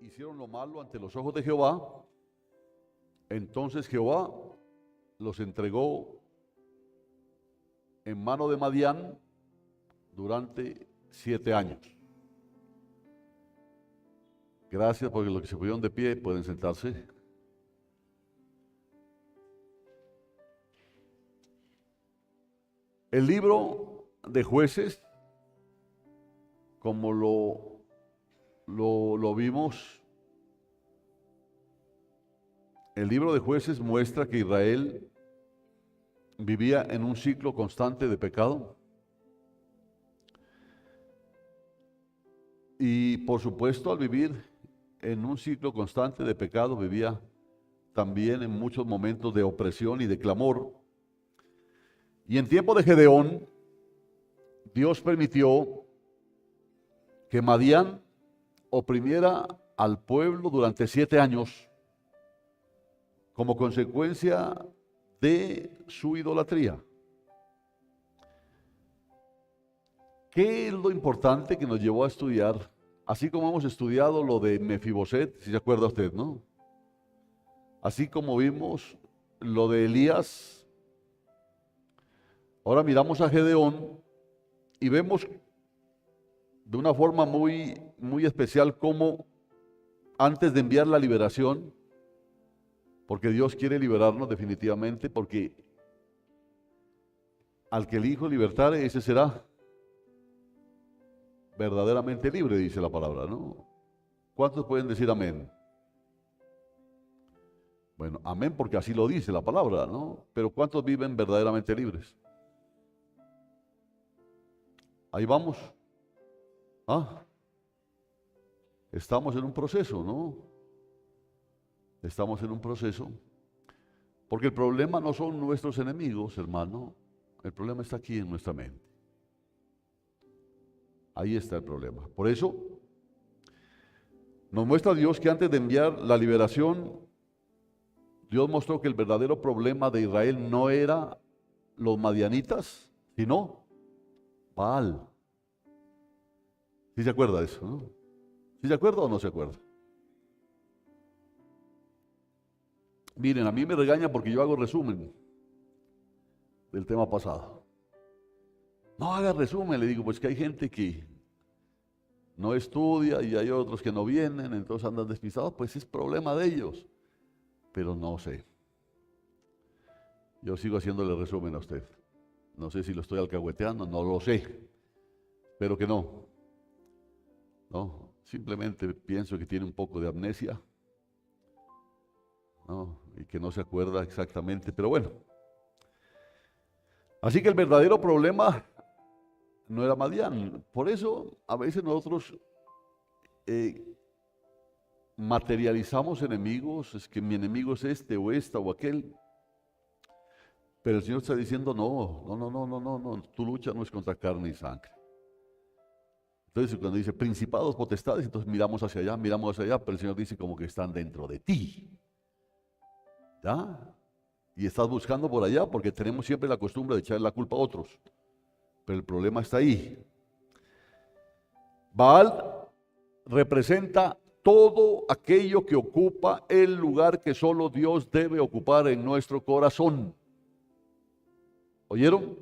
hicieron lo malo ante los ojos de Jehová, entonces Jehová los entregó en mano de Madián durante 7 años. Gracias, porque los que se pusieron de pie pueden sentarse. El libro de Jueces, como lo vimos, el libro de Jueces muestra que Israel vivía en un ciclo constante de pecado. Y por supuesto, al vivir en un ciclo constante de pecado, vivía también en muchos momentos de opresión y de clamor. Y en tiempo de Gedeón, Dios permitió que Madián oprimiera al pueblo durante 7 años como consecuencia de su idolatría. ¿Qué es lo importante que nos llevó a estudiar? Así como hemos estudiado lo de Mefiboset, si se acuerda usted, ¿no? Así como vimos lo de Elías, ahora miramos a Gedeón y vemos de una forma muy especial cómo antes de enviar la liberación, porque Dios quiere liberarnos definitivamente, porque al que el Hijo libertare, ese será verdaderamente libre, dice la palabra, ¿no? ¿Cuántos pueden decir amén? Bueno, amén, porque así lo dice la palabra, ¿no? Pero ¿cuántos viven verdaderamente libres? Ahí vamos. ¿Ah? Estamos en un proceso, ¿no? Estamos en un proceso. Porque el problema no son nuestros enemigos, hermano. El problema está aquí en nuestra mente. Ahí está el problema. Por eso, nos muestra Dios que antes de enviar la liberación, Dios mostró que el verdadero problema de Israel no era los madianitas, sino Baal. ¿Sí se acuerda de eso, no? ¿Sí se acuerda o no se acuerda? Miren, a mí me regaña porque yo hago resumen del tema pasado. No haga resumen, le digo, pues que hay gente que no estudia y hay otros que no vienen, entonces andan despistados, pues es problema de ellos. Pero no sé. Yo sigo haciéndole resumen a usted. No sé si lo estoy alcahueteando, no lo sé. Espero que no. No, simplemente pienso que tiene un poco de amnesia, ¿no? Y que no se acuerda exactamente, pero bueno. Así que el verdadero problema no era Madián. Por eso a veces nosotros materializamos enemigos, es que mi enemigo es este o esta o aquel. Pero el Señor está diciendo, no, tu lucha no es contra carne y sangre. Entonces cuando dice principados, potestades, entonces miramos hacia allá, pero el Señor dice como que están dentro de ti. ¿Ya? Y estás buscando por allá porque tenemos siempre la costumbre de echarle la culpa a otros. Pero el problema está ahí. Baal representa todo aquello que ocupa el lugar que solo Dios debe ocupar en nuestro corazón. ¿Oyeron?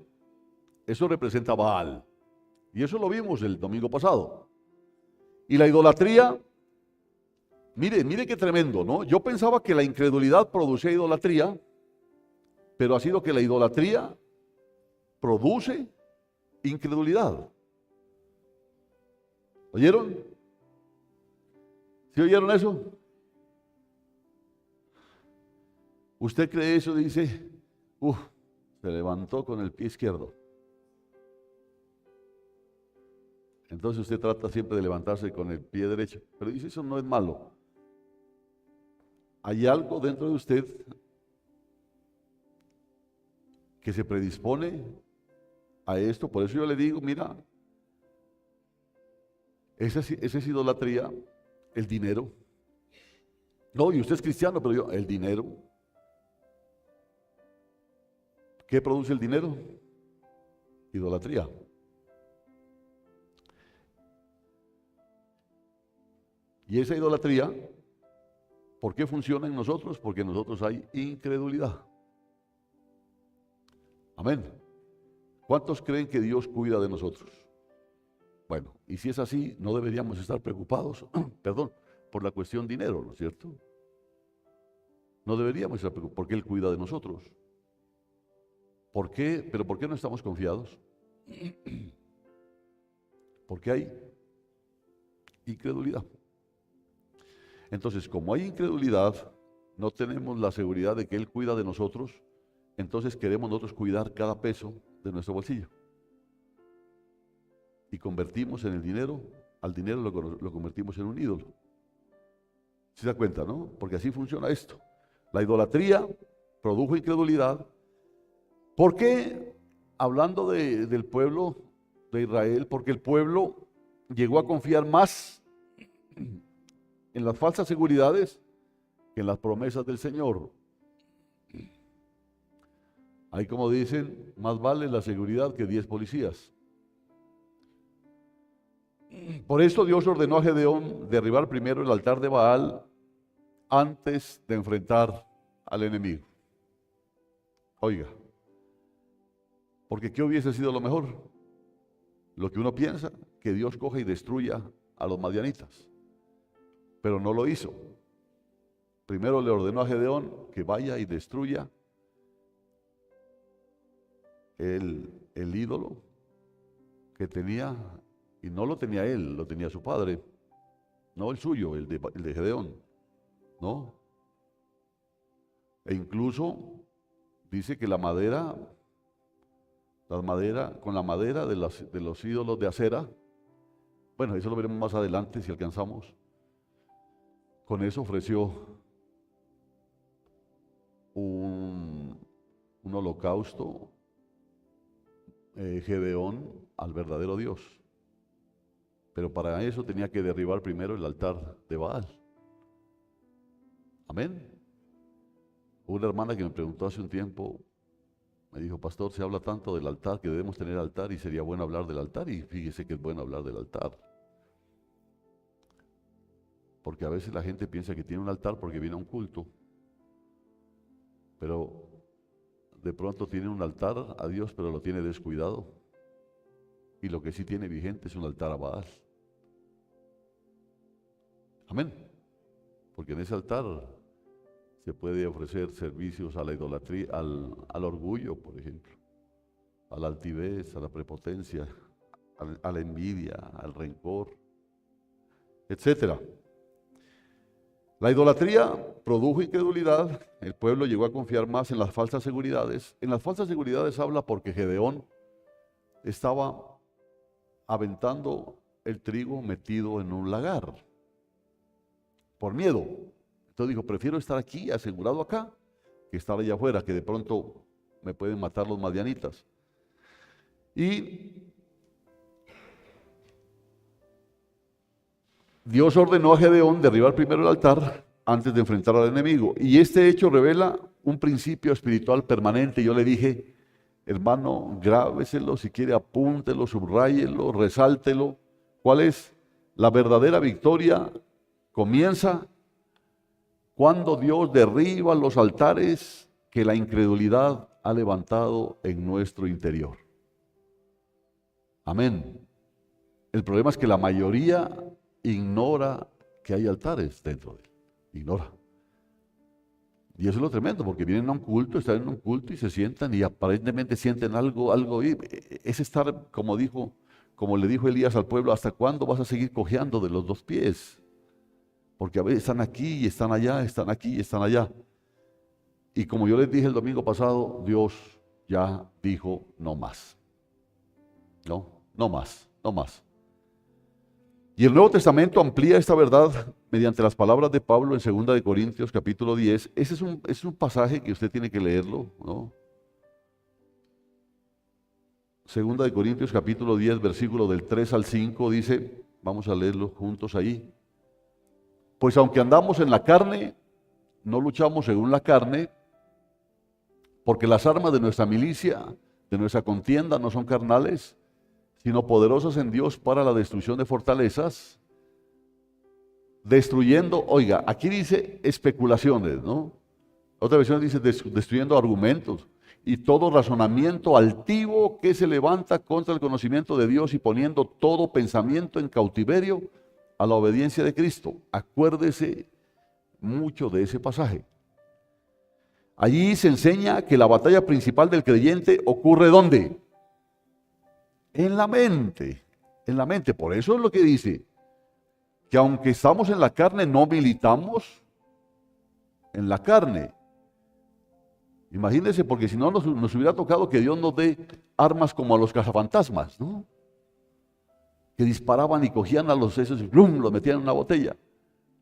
Eso representa a Baal. Y eso lo vimos el domingo pasado. Y la idolatría, mire qué tremendo, ¿no? Yo pensaba que la incredulidad producía idolatría, pero ha sido que la idolatría produce incredulidad. ¿Oyeron? ¿Sí oyeron eso? ¿Usted cree eso? Dice, se levantó con el pie izquierdo. Entonces usted trata siempre de levantarse con el pie derecho. Pero dice, eso no es malo. Hay algo dentro de usted que se predispone a esto. Por eso yo le digo, mira, esa es idolatría, el dinero. No, y usted es cristiano, pero el dinero. ¿Qué produce el dinero? Idolatría. Y esa idolatría, ¿por qué funciona en nosotros? Porque en nosotros hay incredulidad. Amén. ¿Cuántos creen que Dios cuida de nosotros? Bueno, y si es así, no deberíamos estar preocupados, perdón, por la cuestión dinero, ¿no es cierto? No deberíamos estar preocupados porque Él cuida de nosotros. ¿Por qué? ¿Pero por qué no estamos confiados? Porque hay incredulidad. Entonces, como hay incredulidad, no tenemos la seguridad de que Él cuida de nosotros, entonces queremos nosotros cuidar cada peso de nuestro bolsillo. Y convertimos en el dinero, al dinero lo convertimos en un ídolo. ¿Se da cuenta, no? Porque así funciona esto. La idolatría produjo incredulidad. ¿Por qué? Hablando del pueblo de Israel, porque el pueblo llegó a confiar más en las falsas seguridades que en las promesas del Señor. Ahí, como dicen, más vale la seguridad que 10 policías. Por esto Dios ordenó a Gedeón derribar primero el altar de Baal antes de enfrentar al enemigo. Oiga, porque ¿qué hubiese sido lo mejor? Lo que uno piensa, que Dios coja y destruya a los madianitas. Pero no lo hizo. Primero le ordenó a Gedeón que vaya y destruya el ídolo que tenía, y no lo tenía él, lo tenía su padre, no el suyo, el de Gedeón, ¿no? E incluso dice que con la madera de los ídolos de acera, bueno, eso lo veremos más adelante si alcanzamos, con eso ofreció un holocausto Gedeón al verdadero Dios. Pero para eso tenía que derribar primero el altar de Baal. Amén. Una hermana que me preguntó hace un tiempo, me dijo: pastor, se habla tanto del altar, que debemos tener altar y sería bueno hablar del altar. Y fíjese que es bueno hablar del altar. Porque a veces la gente piensa que tiene un altar porque viene a un culto. Pero de pronto tiene un altar a Dios, pero lo tiene descuidado. Y lo que sí tiene vigente es un altar a Baal. Amén. Porque en ese altar se puede ofrecer servicios a la idolatría, al orgullo, por ejemplo, a la altivez, a la prepotencia, a la envidia, al rencor, etcétera. La idolatría produjo incredulidad, el pueblo llegó a confiar más en las falsas seguridades. En las falsas seguridades habla porque Gedeón estaba aventando el trigo metido en un lagar, por miedo. Entonces dijo: prefiero estar aquí, asegurado acá, que estar allá afuera, que de pronto me pueden matar los madianitas. Y Dios ordenó a Gedeón derribar primero el altar antes de enfrentar al enemigo. Y este hecho revela un principio espiritual permanente. Yo le dije: hermano, grábeselo, si quiere apúntelo, subráyelo, resáltelo. ¿Cuál es? La verdadera victoria comienza cuando Dios derriba los altares que la incredulidad ha levantado en nuestro interior. Amén. El problema es que la mayoría ignora que hay altares dentro de él. Ignora. Y eso es lo tremendo, porque vienen a un culto, están en un culto y se sientan y aparentemente sienten algo. Es estar, como le dijo Elías al pueblo: ¿hasta cuándo vas a seguir cojeando de los dos pies? Porque a veces están aquí y están allá, están aquí y están allá. Y como yo les dije el domingo pasado, Dios ya dijo: no más. No más, no más. Y el Nuevo Testamento amplía esta verdad mediante las palabras de Pablo en 2 de Corintios capítulo 10. Ese es un pasaje que usted tiene que leerlo, ¿no? 2 de Corintios capítulo 10, versículo del 3 al 5 dice, vamos a leerlo juntos ahí. Pues aunque andamos en la carne, no luchamos según la carne, porque las armas de nuestra milicia, de nuestra contienda, no son carnales, sino poderosas en Dios para la destrucción de fortalezas, destruyendo, oiga, aquí dice especulaciones, ¿no? Otra versión dice destruyendo argumentos y todo razonamiento altivo que se levanta contra el conocimiento de Dios y poniendo todo pensamiento en cautiverio a la obediencia de Cristo. Acuérdese mucho de ese pasaje. Allí se enseña que la batalla principal del creyente ocurre ¿dónde? En la mente, en la mente. Por eso es lo que dice, que aunque estamos en la carne, no militamos en la carne. Imagínense, porque si no nos hubiera tocado que Dios nos dé armas como a los cazafantasmas, ¿no? Que disparaban y cogían a los esos y ¡blum!, los metían en una botella.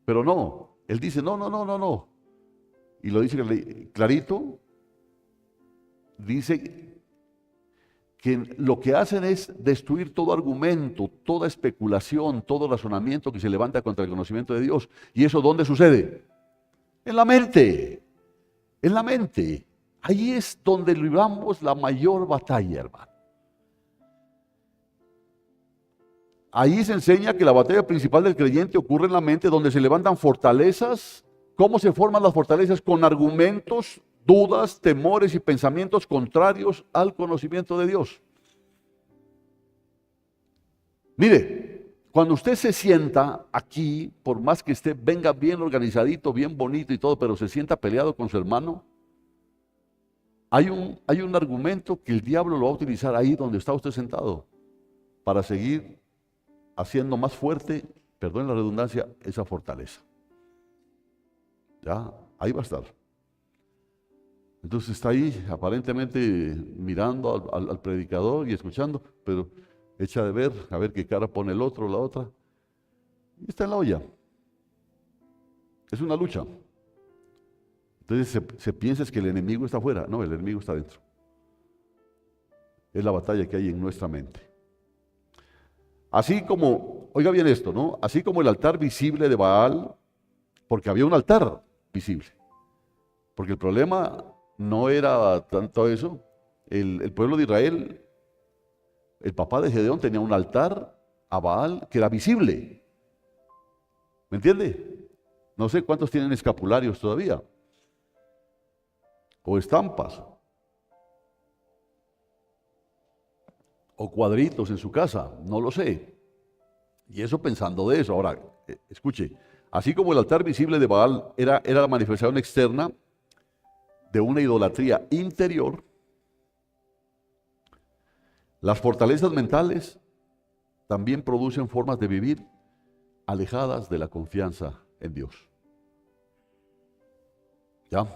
Pero no, Él dice, no, no, no, no, no. Y lo dice clarito, dice que lo que hacen es destruir todo argumento, toda especulación, todo razonamiento que se levanta contra el conocimiento de Dios. ¿Y eso dónde sucede? En la mente, en la mente. Ahí es donde libramos la mayor batalla, hermano. Ahí se enseña que la batalla principal del creyente ocurre en la mente, donde se levantan fortalezas. ¿Cómo se forman las fortalezas? Con argumentos, dudas, temores y pensamientos contrarios al conocimiento de Dios. Mire, cuando usted se sienta aquí, por más que usted venga bien organizadito, bien bonito y todo, pero se sienta peleado con su hermano, hay un argumento que el diablo lo va a utilizar ahí donde está usted sentado para seguir haciendo más fuerte, perdón la redundancia, esa fortaleza. Ya, ahí va a estar. Entonces está ahí aparentemente mirando al predicador y escuchando, pero echa de ver, a ver qué cara pone el otro, la otra. Y está en la olla. Es una lucha. Entonces se piensa es que el enemigo está afuera. No, el enemigo está dentro. Es la batalla que hay en nuestra mente. Así como, oiga bien esto, ¿no? Así como el altar visible de Baal, porque había un altar visible. Porque el problema no era tanto eso. El pueblo de Israel, el papá de Gedeón tenía un altar a Baal que era visible. ¿Me entiende? No sé cuántos tienen escapularios todavía. O estampas. O cuadritos en su casa, no lo sé. Y eso pensando de eso. Ahora, escuche, así como el altar visible de Baal era la manifestación externa de una idolatría interior, las fortalezas mentales también producen formas de vivir alejadas de la confianza en Dios. ¿Ya?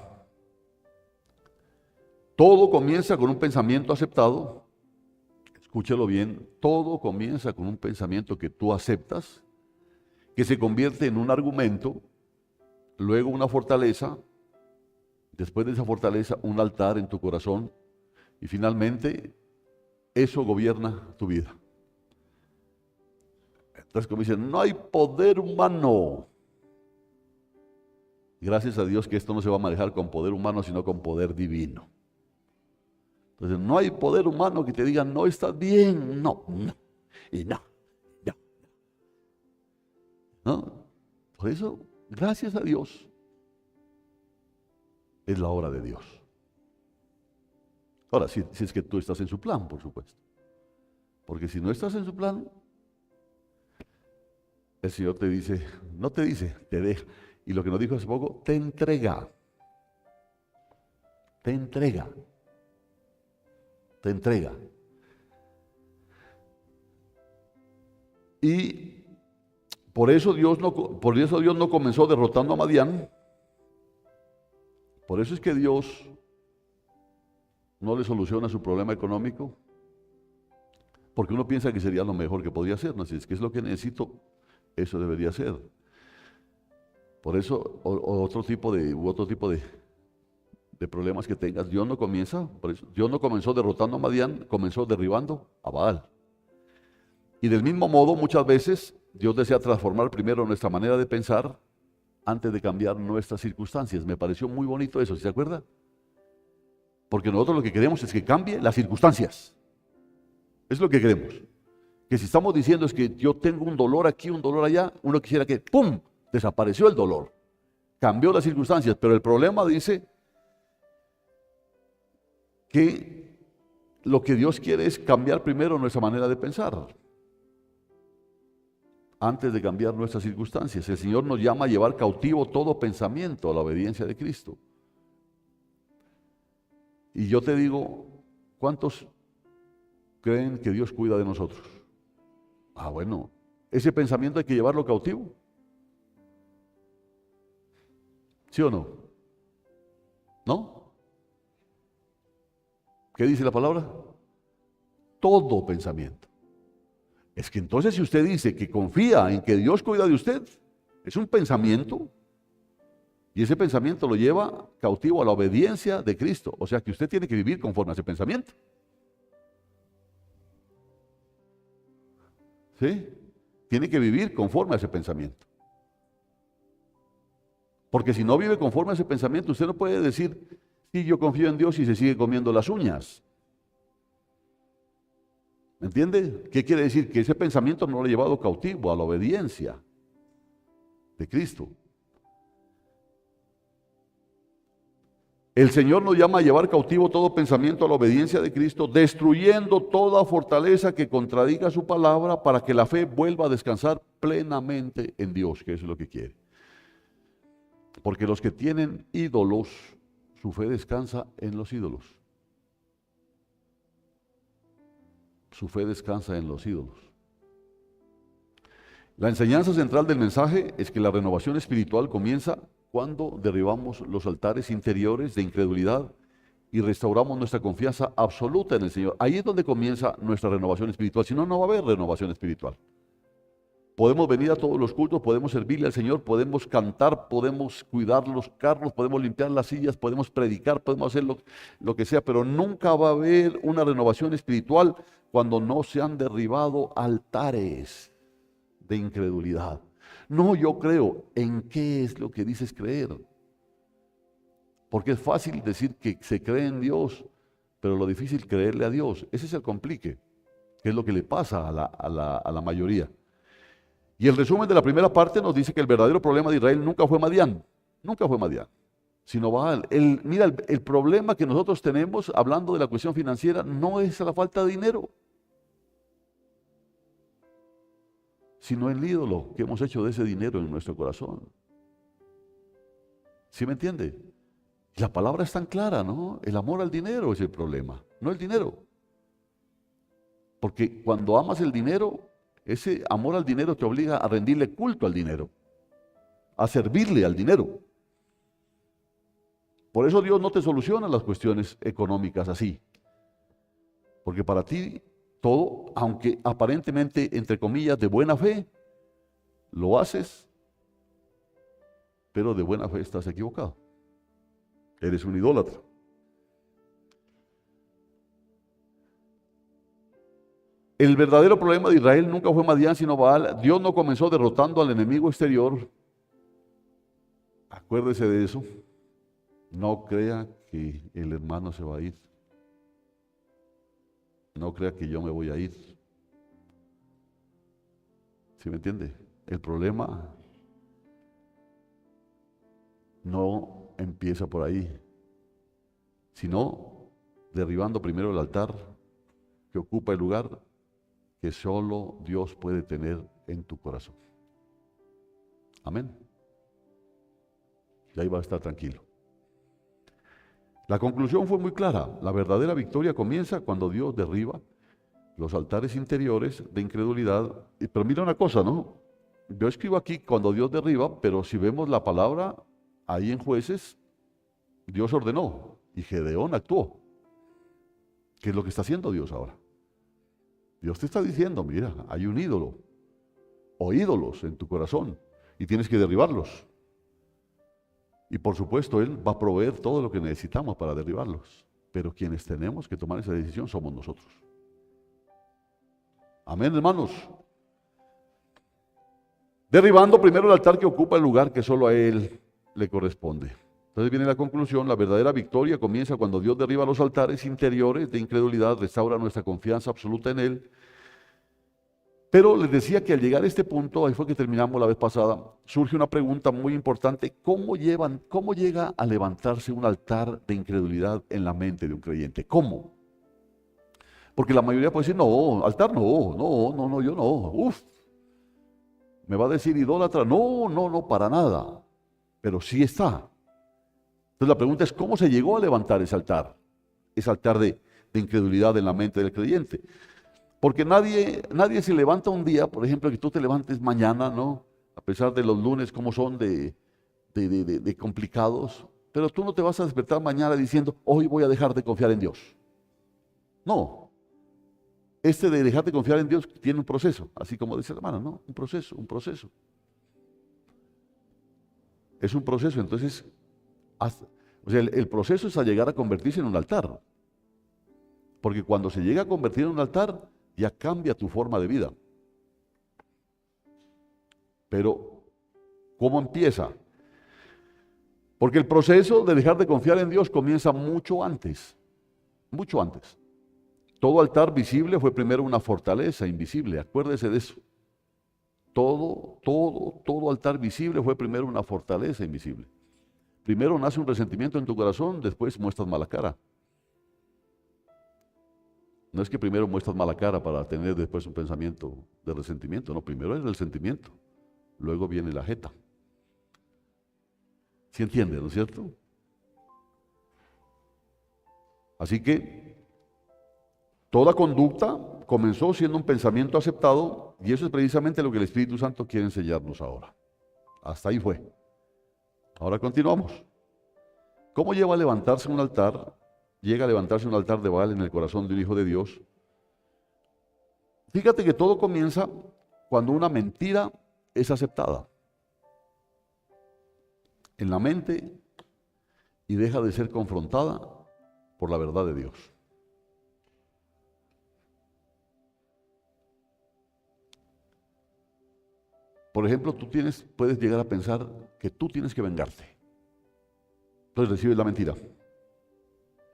Todo comienza con un pensamiento aceptado. Escúchelo bien, todo comienza con un pensamiento que tú aceptas, que se convierte en un argumento, luego una fortaleza, después de esa fortaleza un altar en tu corazón y finalmente eso gobierna tu vida. Entonces como dicen, no hay poder humano. Gracias a Dios que esto no se va a manejar con poder humano, sino con poder divino. Entonces, no hay poder humano que te diga, no estás bien, no, y no. ¿No? Por eso, gracias a Dios, es la obra de Dios. Ahora, si es que tú estás en su plan, por supuesto. Porque si no estás en su plan, el Señor te dice, no te dice, te deja. Y lo que nos dijo hace poco, te entrega. Te entrega. Te entrega. Y por eso Dios no comenzó derrotando a Madián. Por eso es que Dios no le soluciona su problema económico. Porque uno piensa que sería lo mejor que podría hacer. No, si es que es lo que necesito, eso debería ser. Por eso, otro tipo de problemas que tengas, Dios no comienza, por eso, Dios no comenzó derrotando a Madián, comenzó derribando a Baal. Y del mismo modo, muchas veces, Dios desea transformar primero nuestra manera de pensar antes de cambiar nuestras circunstancias. Me pareció muy bonito eso, ¿sí se acuerda? Porque nosotros lo que queremos es que cambie las circunstancias. Es lo que queremos. Que si estamos diciendo es que yo tengo un dolor aquí, un dolor allá, uno quisiera que, ¡pum!, Desapareció el dolor. Cambió las circunstancias. Pero el problema dice que lo que Dios quiere es cambiar primero nuestra manera de pensar, antes de cambiar nuestras circunstancias. El Señor nos llama a llevar cautivo todo pensamiento a la obediencia de Cristo. Y yo te digo, ¿cuántos creen que Dios cuida de nosotros? Bueno, ese pensamiento hay que llevarlo cautivo. ¿Sí o no? ¿No? ¿Qué dice la palabra? Todo pensamiento. Es que entonces si usted dice que confía en que Dios cuida de usted, es un pensamiento, y ese pensamiento lo lleva cautivo a la obediencia de Cristo. O sea que usted tiene que vivir conforme a ese pensamiento. ¿Sí? Tiene que vivir conforme a ese pensamiento. Porque si no vive conforme a ese pensamiento, usted no puede decir, sí, yo confío en Dios y se sigue comiendo las uñas. ¿Me entiende? ¿Qué quiere decir? Que ese pensamiento no lo ha llevado cautivo a la obediencia de Cristo. El Señor nos llama a llevar cautivo todo pensamiento a la obediencia de Cristo, destruyendo toda fortaleza que contradiga su palabra para que la fe vuelva a descansar plenamente en Dios, que eso es lo que quiere. Porque los que tienen ídolos, su fe descansa en los ídolos. Su fe descansa en los ídolos. La enseñanza central del mensaje es que la renovación espiritual comienza cuando derribamos los altares interiores de incredulidad y restauramos nuestra confianza absoluta en el Señor. Ahí es donde comienza nuestra renovación espiritual. Si no, no va a haber renovación espiritual. Podemos venir a todos los cultos, podemos servirle al Señor, podemos cantar, podemos cuidar los carros, podemos limpiar las sillas, podemos predicar, podemos hacer lo que sea, pero nunca va a haber una renovación espiritual cuando no se han derribado altares de incredulidad. No, yo creo. ¿En qué es lo que dices creer? Porque es fácil decir que se cree en Dios, pero lo difícil es creerle a Dios. Ese es el complique, que es lo que le pasa a la mayoría. Y el resumen de la primera parte nos dice que el verdadero problema de Israel nunca fue Madián, sino Baal. Mira, el problema que nosotros tenemos, hablando de la cuestión financiera, no es la falta de dinero, sino el ídolo que hemos hecho de ese dinero en nuestro corazón. ¿Sí me entiende? La palabra es tan clara, ¿no? El amor al dinero es el problema, no el dinero. Porque cuando amas el dinero, ese amor al dinero te obliga a rendirle culto al dinero, a servirle al dinero. Por eso Dios no te soluciona las cuestiones económicas así. Porque para ti todo, aunque aparentemente, entre comillas, de buena fe, lo haces, pero de buena fe estás equivocado. Eres un idólatra. El verdadero problema de Israel nunca fue Madián sino Baal. Dios no comenzó derrotando al enemigo exterior. Acuérdese de eso. No crea que el hermano se va a ir. No crea que yo me voy a ir. ¿Sí me entiende? El problema no empieza por ahí, sino derribando primero el altar que ocupa el lugar que solo Dios puede tener en tu corazón. Amén. Y ahí va a estar tranquilo. La conclusión fue muy clara. La verdadera victoria comienza cuando Dios derriba los altares interiores de incredulidad. Pero mira una cosa, ¿no? Yo escribo aquí cuando Dios derriba, pero si vemos la palabra ahí en Jueces, Dios ordenó y Gedeón actuó. ¿Qué es lo que está haciendo Dios ahora? Dios te está diciendo, mira, hay un ídolo o ídolos en tu corazón y tienes que derribarlos. Y por supuesto, Él va a proveer todo lo que necesitamos para derribarlos. Pero quienes tenemos que tomar esa decisión somos nosotros. Amén, hermanos. Derribando primero el altar que ocupa el lugar que solo a Él le corresponde. Entonces viene la conclusión, la verdadera victoria comienza cuando Dios derriba los altares interiores de incredulidad, restaura nuestra confianza absoluta en Él Pero les decía que al llegar a este punto, ahí fue que terminamos la vez pasada, surge una pregunta muy importante: ¿cómo llega a levantarse un altar de incredulidad en la mente de un creyente? ¿Cómo? Porque la mayoría puede decir, no, altar no, yo no, me va a decir idólatra, no, para nada, pero sí está. Entonces la pregunta es, ¿cómo se llegó a levantar ese altar de incredulidad en la mente del creyente? Porque nadie se levanta un día, por ejemplo, que tú te levantes mañana, ¿no? A pesar de los lunes como son de complicados, pero tú no te vas a despertar mañana diciendo, hoy voy a dejar de confiar en Dios. No. De dejar de confiar en Dios tiene un proceso, así como dice la hermana, ¿no? Un proceso. Es un proceso, entonces, o sea, el proceso es a llegar a convertirse en un altar. Porque cuando se llega a convertir en un altar, ya cambia tu forma de vida. Pero, ¿cómo empieza? Porque el proceso de dejar de confiar en Dios comienza mucho antes. Mucho antes. Todo altar visible fue primero una fortaleza invisible, acuérdese de eso. Todo altar visible fue primero una fortaleza invisible. Primero nace un resentimiento en tu corazón, después muestras mala cara. No es que primero muestras mala cara para tener después un pensamiento de resentimiento, no, primero es el sentimiento, luego viene la jeta. ¿Sí entiende, no es cierto? Así que toda conducta comenzó siendo un pensamiento aceptado, y eso es precisamente lo que el Espíritu Santo quiere enseñarnos ahora. Hasta ahí fue. Ahora continuamos. ¿Cómo llega a levantarse un altar? Llega a levantarse un altar de Baal en el corazón de un hijo de Dios. Fíjate que todo comienza cuando una mentira es aceptada en la mente y deja de ser confrontada por la verdad de Dios. Por ejemplo, puedes llegar a pensar que tú tienes que vengarte. Entonces recibes la mentira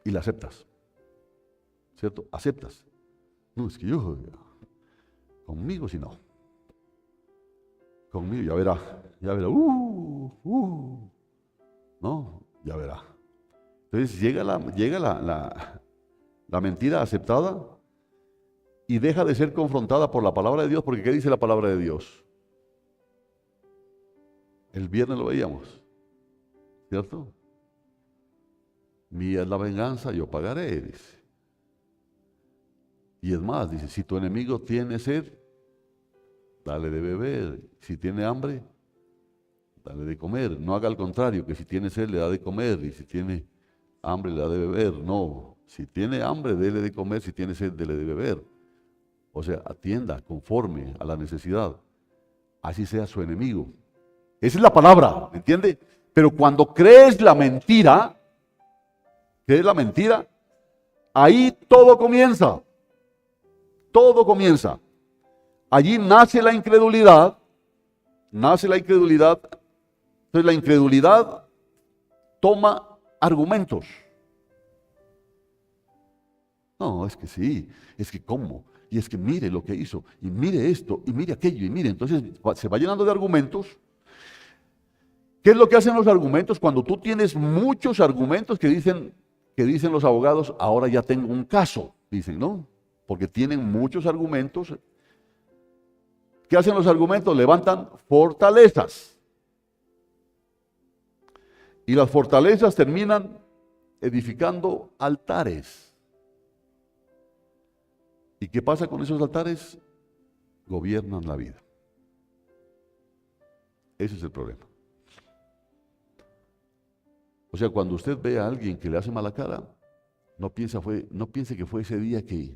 y la aceptas. ¿Cierto? Aceptas. No, es que conmigo si no. Conmigo ya verá, no, ya verá. Entonces llega la mentira aceptada y deja de ser confrontada por la palabra de Dios, porque ¿qué dice la palabra de Dios? El viernes lo veíamos, ¿cierto? Mía es la venganza, yo pagaré, dice. Y es más, dice, si tu enemigo tiene sed, dale de beber. Si tiene hambre, dale de comer. No haga al contrario, que si tiene sed le da de comer y si tiene hambre le da de beber. No, si tiene hambre, dele de comer, si tiene sed, dele de beber. O sea, atienda conforme a la necesidad. Así sea su enemigo. Esa es la palabra, ¿me entiende? Pero cuando crees la mentira, ahí todo comienza. Todo comienza. Allí nace la incredulidad. Entonces la incredulidad toma argumentos. No, es que sí, es que cómo, y es que mire lo que hizo, y mire esto, y mire aquello, y mire. Entonces se va llenando de argumentos. ¿Qué es lo que hacen los argumentos? Cuando tú tienes muchos argumentos que dicen los abogados, ahora ya tengo un caso, dicen, ¿no? Porque tienen muchos argumentos. ¿Qué hacen los argumentos? Levantan fortalezas. Y las fortalezas terminan edificando altares. ¿Y qué pasa con esos altares? Gobiernan la vida. Ese es el problema. O sea, cuando usted ve a alguien que le hace mala cara, no piense que fue ese día que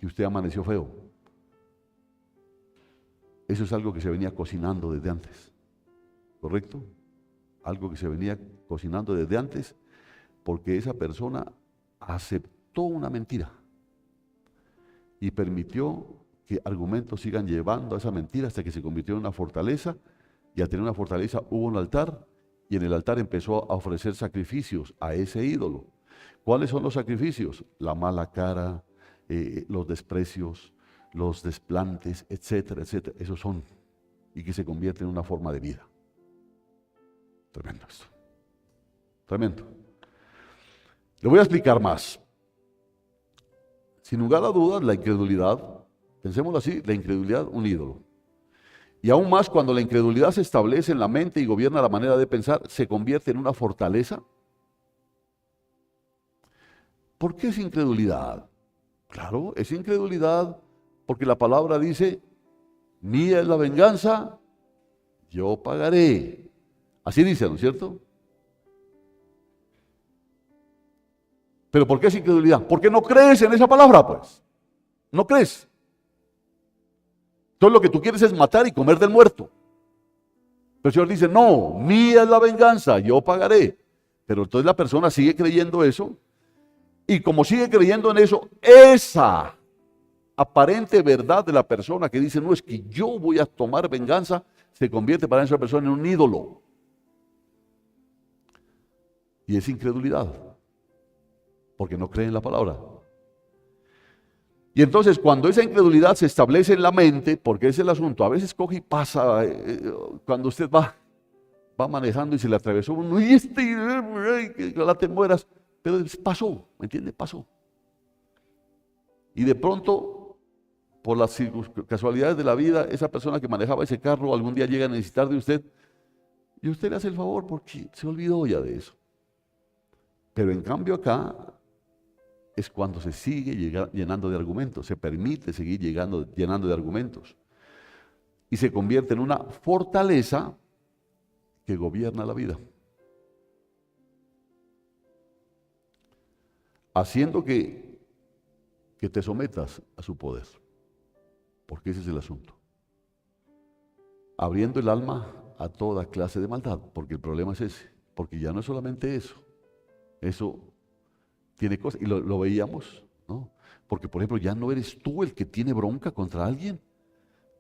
usted amaneció feo. Eso es algo que se venía cocinando desde antes, ¿correcto? Algo que se venía cocinando desde antes, porque esa persona aceptó una mentira y permitió que argumentos sigan llevando a esa mentira hasta que se convirtió en una fortaleza, y al tener una fortaleza hubo un altar, y en el altar empezó a ofrecer sacrificios a ese ídolo. ¿Cuáles son los sacrificios? La mala cara, los desprecios, los desplantes, etcétera, etcétera. Esos son, y que se convierte en una forma de vida. Tremendo esto. Tremendo. Le voy a explicar más. Sin lugar a dudas, la incredulidad, pensémoslo así, la incredulidad, un ídolo. Y aún más cuando la incredulidad se establece en la mente y gobierna la manera de pensar, se convierte en una fortaleza. ¿Por qué es incredulidad? Claro, es incredulidad porque la palabra dice, mía es la venganza, yo pagaré. Así dice, ¿no es cierto? ¿Pero por qué es incredulidad? Porque no crees en esa palabra, pues. No crees. Entonces lo que tú quieres es matar y comer del muerto. Pero el Señor dice, no, mía es la venganza, yo pagaré. Pero entonces la persona sigue creyendo eso. Y como sigue creyendo en eso, esa aparente verdad de la persona que dice, no, es que yo voy a tomar venganza, se convierte para esa persona en un ídolo. Y es incredulidad, porque no cree en la palabra. Y entonces cuando esa incredulidad se establece en la mente, porque ese es el asunto, a veces coge y pasa, cuando usted va manejando y se le atravesó uno, y que la te mueras, pero pasó, ¿me entiende? Pasó. Y de pronto, por las casualidades de la vida, esa persona que manejaba ese carro algún día llega a necesitar de usted, y usted le hace el favor porque se olvidó ya de eso. Pero en cambio acá es cuando se sigue llenando de argumentos, se permite seguir llenando de argumentos. Y se convierte en una fortaleza que gobierna la vida. Haciendo que te sometas a su poder. Porque ese es el asunto. Abriendo el alma a toda clase de maldad. Porque el problema es ese. Porque ya no es solamente eso. Eso tiene cosas, y lo veíamos, ¿no? Porque, por ejemplo, ya no eres tú el que tiene bronca contra alguien,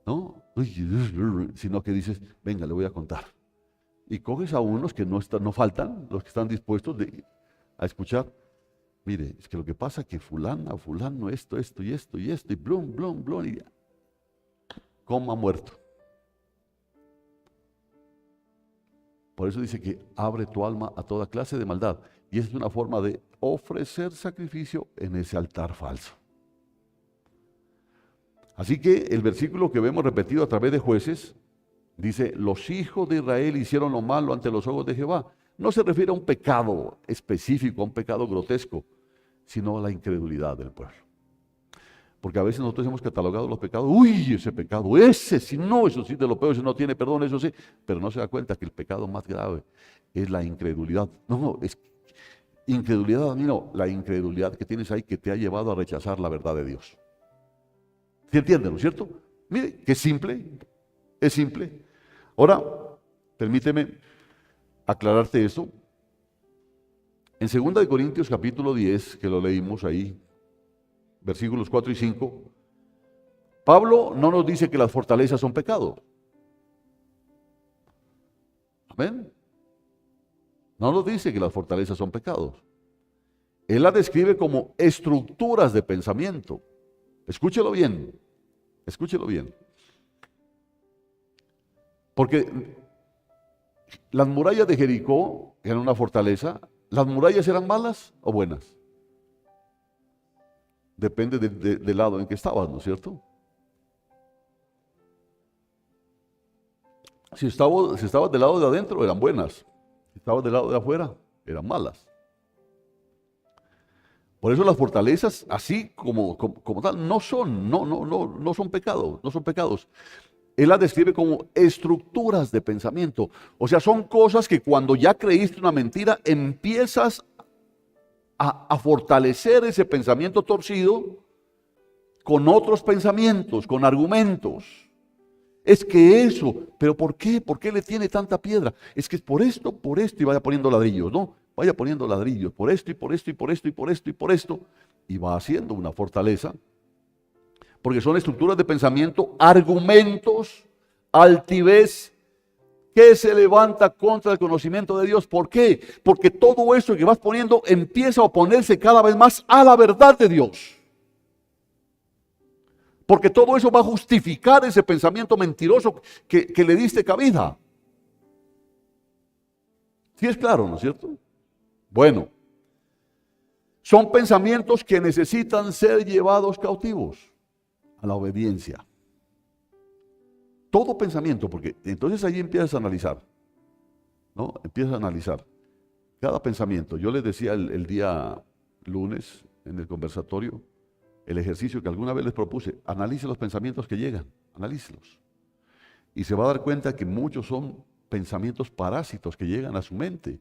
¿no? Sino que dices, venga, le voy a contar. Y coges a unos que no faltan, los que están dispuestos a escuchar. Mire, es que lo que pasa es que fulano, esto, y blum, blum, blum, y coma muerto. Por eso dice que abre tu alma a toda clase de maldad. Y esa es una forma de ofrecer sacrificio en ese altar falso. Así que el versículo que vemos repetido a través de Jueces dice, los hijos de Israel hicieron lo malo ante los ojos de Jehová. No se refiere a un pecado específico, a un pecado grotesco, sino a la incredulidad del pueblo. Porque a veces nosotros hemos catalogado los pecados, uy, ese pecado, ese, si no, eso sí de lo peor, ese no tiene perdón, eso sí, pero no se da cuenta que el pecado más grave es la incredulidad. No, es incredulidad, amigo, la incredulidad que tienes ahí que te ha llevado a rechazar la verdad de Dios. ¿Se entiende, no es cierto? Mire, que es simple. Ahora, permíteme aclararte esto. En 2 Corintios capítulo 10, que lo leímos ahí, versículos 4 y 5, Pablo no nos dice que las fortalezas son pecado. Amén. No nos dice que las fortalezas son pecados. Él las describe como estructuras de pensamiento. Escúchelo bien. Porque las murallas de Jericó eran una fortaleza. ¿Las murallas eran malas o buenas? Depende del lado en que estabas, ¿no es cierto? Si estabas del lado de adentro, eran buenas. Si estabas del lado de afuera, eran malas. Por eso las fortalezas, así como tal, no son pecados. Él las describe como estructuras de pensamiento. O sea, son cosas que cuando ya creíste una mentira, empiezas a fortalecer ese pensamiento torcido con otros pensamientos, con argumentos. Es que eso, pero ¿por qué? ¿Por qué le tiene tanta piedra? Es que es por esto, y vaya poniendo ladrillos, ¿no? Vaya poniendo ladrillos, por esto, y por esto, y por esto, y por esto, y por esto, y va haciendo una fortaleza, porque son estructuras de pensamiento, argumentos, altivez, que se levanta contra el conocimiento de Dios. ¿Por qué? Porque todo eso que vas poniendo empieza a oponerse cada vez más a la verdad de Dios. Porque todo eso va a justificar ese pensamiento mentiroso que le diste cabida. ¿Sí es claro, no es cierto? Bueno, son pensamientos que necesitan ser llevados cautivos a la obediencia. Todo pensamiento, porque entonces ahí empiezas a analizar, ¿no? Empiezas a analizar cada pensamiento. Yo les decía el día lunes en el conversatorio, el ejercicio que alguna vez les propuse, analice los pensamientos que llegan, analícelos. Y se va a dar cuenta que muchos son pensamientos parásitos que llegan a su mente,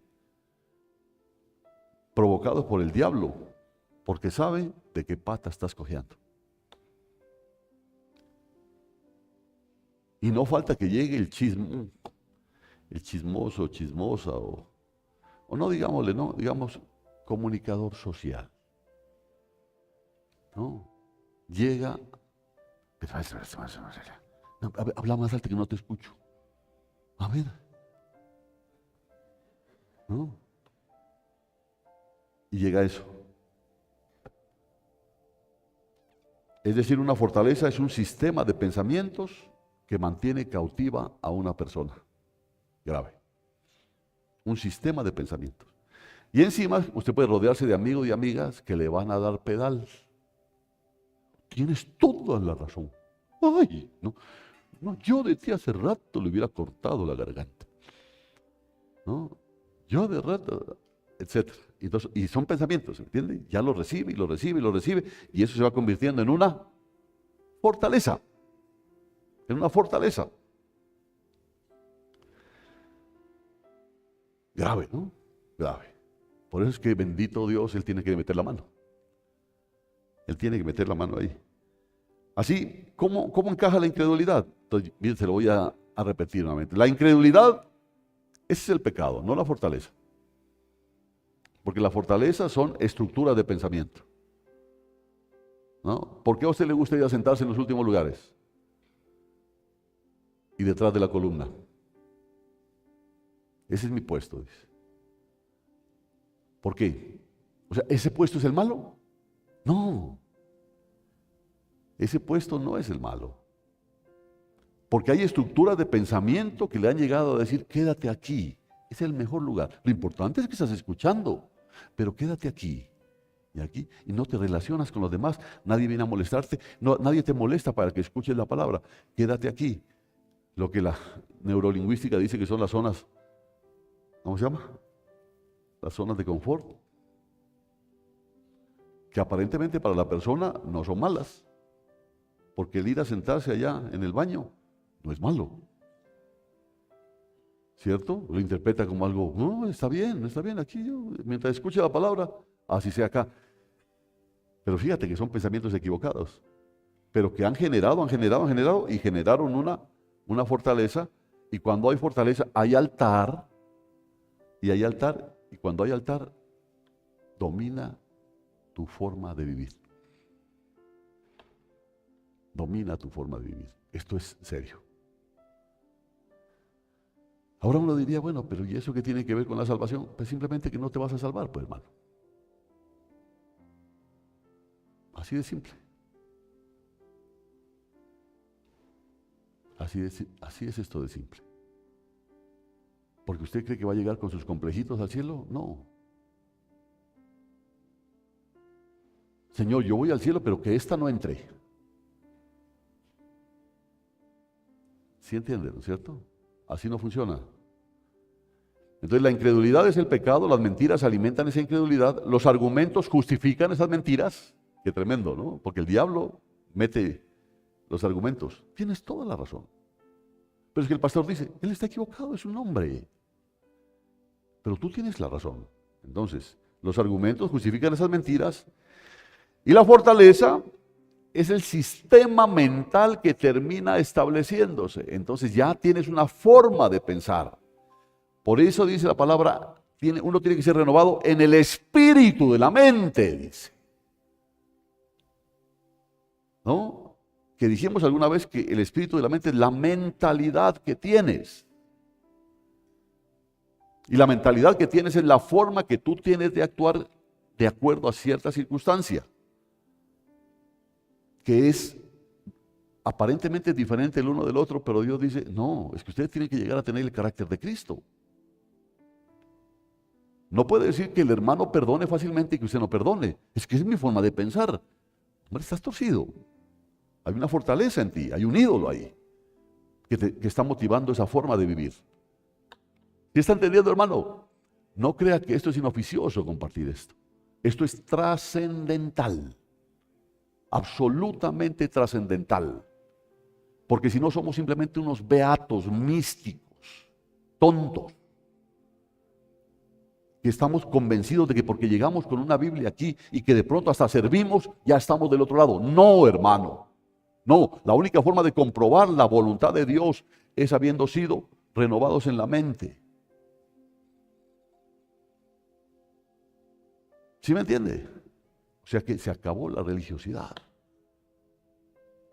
provocados por el diablo, porque sabe de qué pata estás cojeando. Y no falta que llegue el chismoso, chismosa, o no digámosle, no, digamos comunicador social. ¿No? Llega, no, habla más alto que no te escucho. A ver. ¿No? Y llega eso. Es decir, una fortaleza es un sistema de pensamientos que mantiene cautiva a una persona. Grave. Un sistema de pensamientos. Y encima usted puede rodearse de amigos y amigas que le van a dar pedal. Tienes toda la razón. Ay, no, yo de ti hace rato le hubiera cortado la garganta. ¿No? Yo de rato, etc. Entonces, y son pensamientos, ¿entiende? Ya lo recibe y lo recibe y lo recibe, y eso se va convirtiendo en una fortaleza. En una fortaleza. Grave, ¿no? Grave. Por eso es que bendito Dios, Él tiene que meter la mano. Él tiene que meter la mano ahí. Así, ¿cómo encaja la incredulidad? Entonces, bien, se lo voy a repetir nuevamente. La incredulidad, ese es el pecado, no la fortaleza. Porque la fortaleza son estructuras de pensamiento. ¿No? ¿Por qué a usted le gusta ir a sentarse en los últimos lugares? Y detrás de la columna. Ese es mi puesto, dice. ¿Por qué? O sea, ¿ese puesto es el malo? No. Ese puesto no es el malo. Porque hay estructuras de pensamiento que le han llegado a decir, quédate aquí, es el mejor lugar. Lo importante es que estás escuchando, pero quédate aquí y aquí, y no te relacionas con los demás. Nadie viene a molestarte, nadie te molesta para que escuches la palabra. Quédate aquí. Lo que la neurolingüística dice que son las zonas, ¿cómo se llama? Las zonas de confort. Que aparentemente para la persona no son malas. Porque el ir a sentarse allá en el baño no es malo. ¿Cierto? Lo interpreta como algo, no, está bien aquí yo, mientras escuche la palabra, así sea acá. Pero fíjate que son pensamientos equivocados, pero que han generado y generaron una fortaleza, y cuando hay fortaleza hay altar, y cuando hay altar, domina tu forma de vivir. Domina tu forma de vivir. Esto es serio. Ahora uno diría, bueno, pero ¿y eso qué tiene que ver con la salvación? Pues simplemente que no te vas a salvar, pues hermano. Así de simple. Así es esto de simple. ¿Porque usted cree que va a llegar con sus complejitos al cielo? No. Señor, yo voy al cielo, pero que esta no entre. ¿Sí entienden, no es cierto? Así no funciona. Entonces la incredulidad es el pecado, las mentiras alimentan esa incredulidad, los argumentos justifican esas mentiras. Qué tremendo, ¿no? Porque el diablo mete los argumentos. Tienes toda la razón. Pero es que el pastor dice, él está equivocado, es un hombre. Pero tú tienes la razón. Entonces, los argumentos justifican esas mentiras. Y la fortaleza es el sistema mental que termina estableciéndose. Entonces ya tienes una forma de pensar. Por eso dice la palabra, uno tiene que ser renovado en el espíritu de la mente, dice. ¿No? Que dijimos alguna vez que el espíritu de la mente es la mentalidad que tienes. Y la mentalidad que tienes es la forma que tú tienes de actuar de acuerdo a cierta circunstancia. Que es aparentemente diferentes el uno del otro, pero Dios dice, no, es que ustedes tienen que llegar a tener el carácter de Cristo. No puede decir que el hermano perdone fácilmente y que usted no perdone. Es que es mi forma de pensar. Hombre, estás torcido. Hay una fortaleza en ti, hay un ídolo ahí que está motivando esa forma de vivir. ¿Sí está entendiendo, hermano? No crea que esto es inoficioso compartir esto. Esto es trascendental. Absolutamente trascendental. Porque si no somos simplemente unos beatos místicos, tontos, que estamos convencidos de que porque llegamos con una Biblia aquí y que de pronto hasta servimos, ya estamos del otro lado. No, hermano. No, la única forma de comprobar la voluntad de Dios es habiendo sido renovados en la mente. ¿Sí me entiende? O sea que se acabó la religiosidad.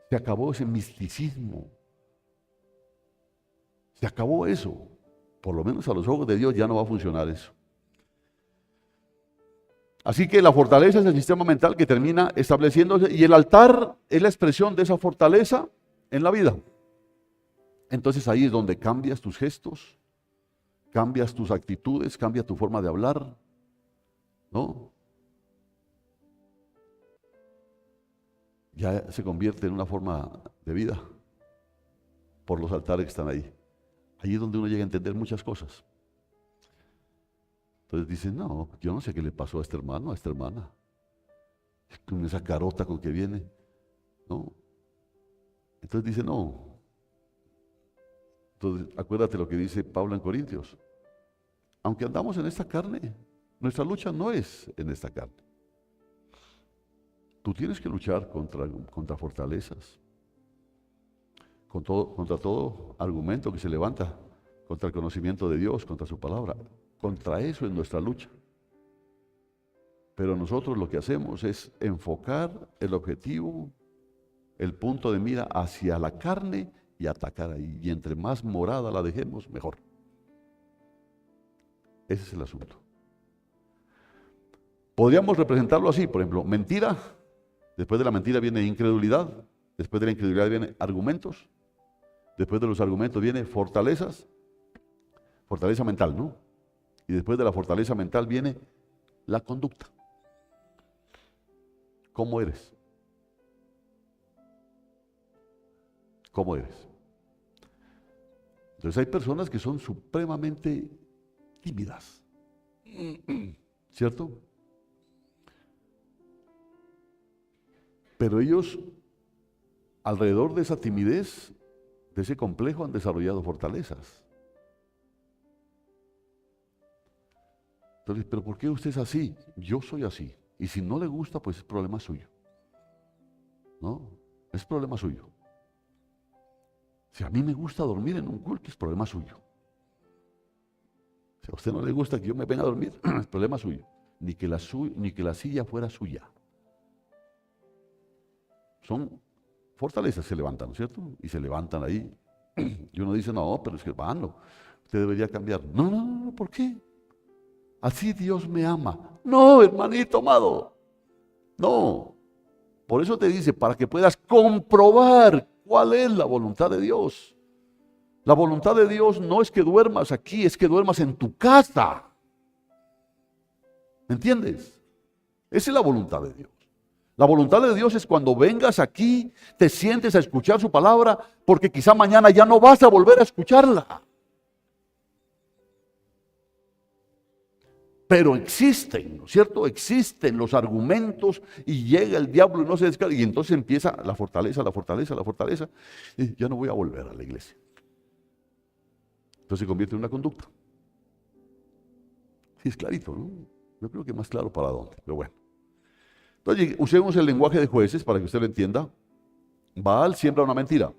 Se acabó ese misticismo. Se acabó eso. Por lo menos a los ojos de Dios ya no va a funcionar eso. Así que la fortaleza es el sistema mental que termina estableciéndose y el altar es la expresión de esa fortaleza en la vida. Entonces ahí es donde cambias tus gestos, cambias tus actitudes, cambia tu forma de hablar, ¿no? Ya se convierte en una forma de vida por los altares que están ahí. Ahí es donde uno llega a entender muchas cosas. Entonces dicen, no, yo no sé qué le pasó a este hermano, a esta hermana, con esa carota con que viene, ¿no? Entonces dice, no. Entonces acuérdate lo que dice Pablo en Corintios. Aunque andamos en esta carne, nuestra lucha no es en esta carne. Tú tienes que luchar contra fortalezas, contra todo argumento que se levanta, contra el conocimiento de Dios, contra su palabra. Contra eso es nuestra lucha. Pero nosotros lo que hacemos es enfocar el objetivo, el punto de mira hacia la carne y atacar ahí. Y entre más morada la dejemos, mejor. Ese es el asunto. Podríamos representarlo así, por ejemplo, mentira. Después de la mentira viene incredulidad. Después de la incredulidad vienen argumentos. Después de los argumentos viene fortalezas. Fortaleza mental, ¿no? Y después de la fortaleza mental viene la conducta. ¿Cómo eres? ¿Cómo eres? Entonces hay personas que son supremamente tímidas, ¿cierto? Pero ellos, alrededor de esa timidez, de ese complejo, han desarrollado fortalezas. Entonces, ¿pero por qué usted es así? Yo soy así. Y si no le gusta, pues es problema suyo. ¿No? Es problema suyo. Si a mí me gusta dormir en un culto, es problema suyo. Si a usted no le gusta que yo me venga a dormir, es problema suyo. Ni que la silla fuera suya. Son fortalezas que se levantan, ¿no es cierto? Y se levantan ahí. Y uno dice, no, pero es que hermano, usted debería cambiar. No, ¿por qué? Así Dios me ama. No, hermanito amado. No. Por eso te dice, para que puedas comprobar cuál es la voluntad de Dios. La voluntad de Dios no es que duermas aquí, es que duermas en tu casa. ¿Me entiendes? Esa es la voluntad de Dios. La voluntad de Dios es cuando vengas aquí, te sientes a escuchar su palabra, porque quizá mañana ya no vas a volver a escucharla. Pero existen, ¿no es cierto? Existen los argumentos y llega el diablo y no se descarga. Y entonces empieza la fortaleza. Y ya no voy a volver a la iglesia. Entonces se convierte en una conducta. Sí, es clarito, ¿no? Yo creo que más claro para dónde, pero bueno. Entonces usemos el lenguaje de Jueces para que usted lo entienda. Baal siembra una mentira.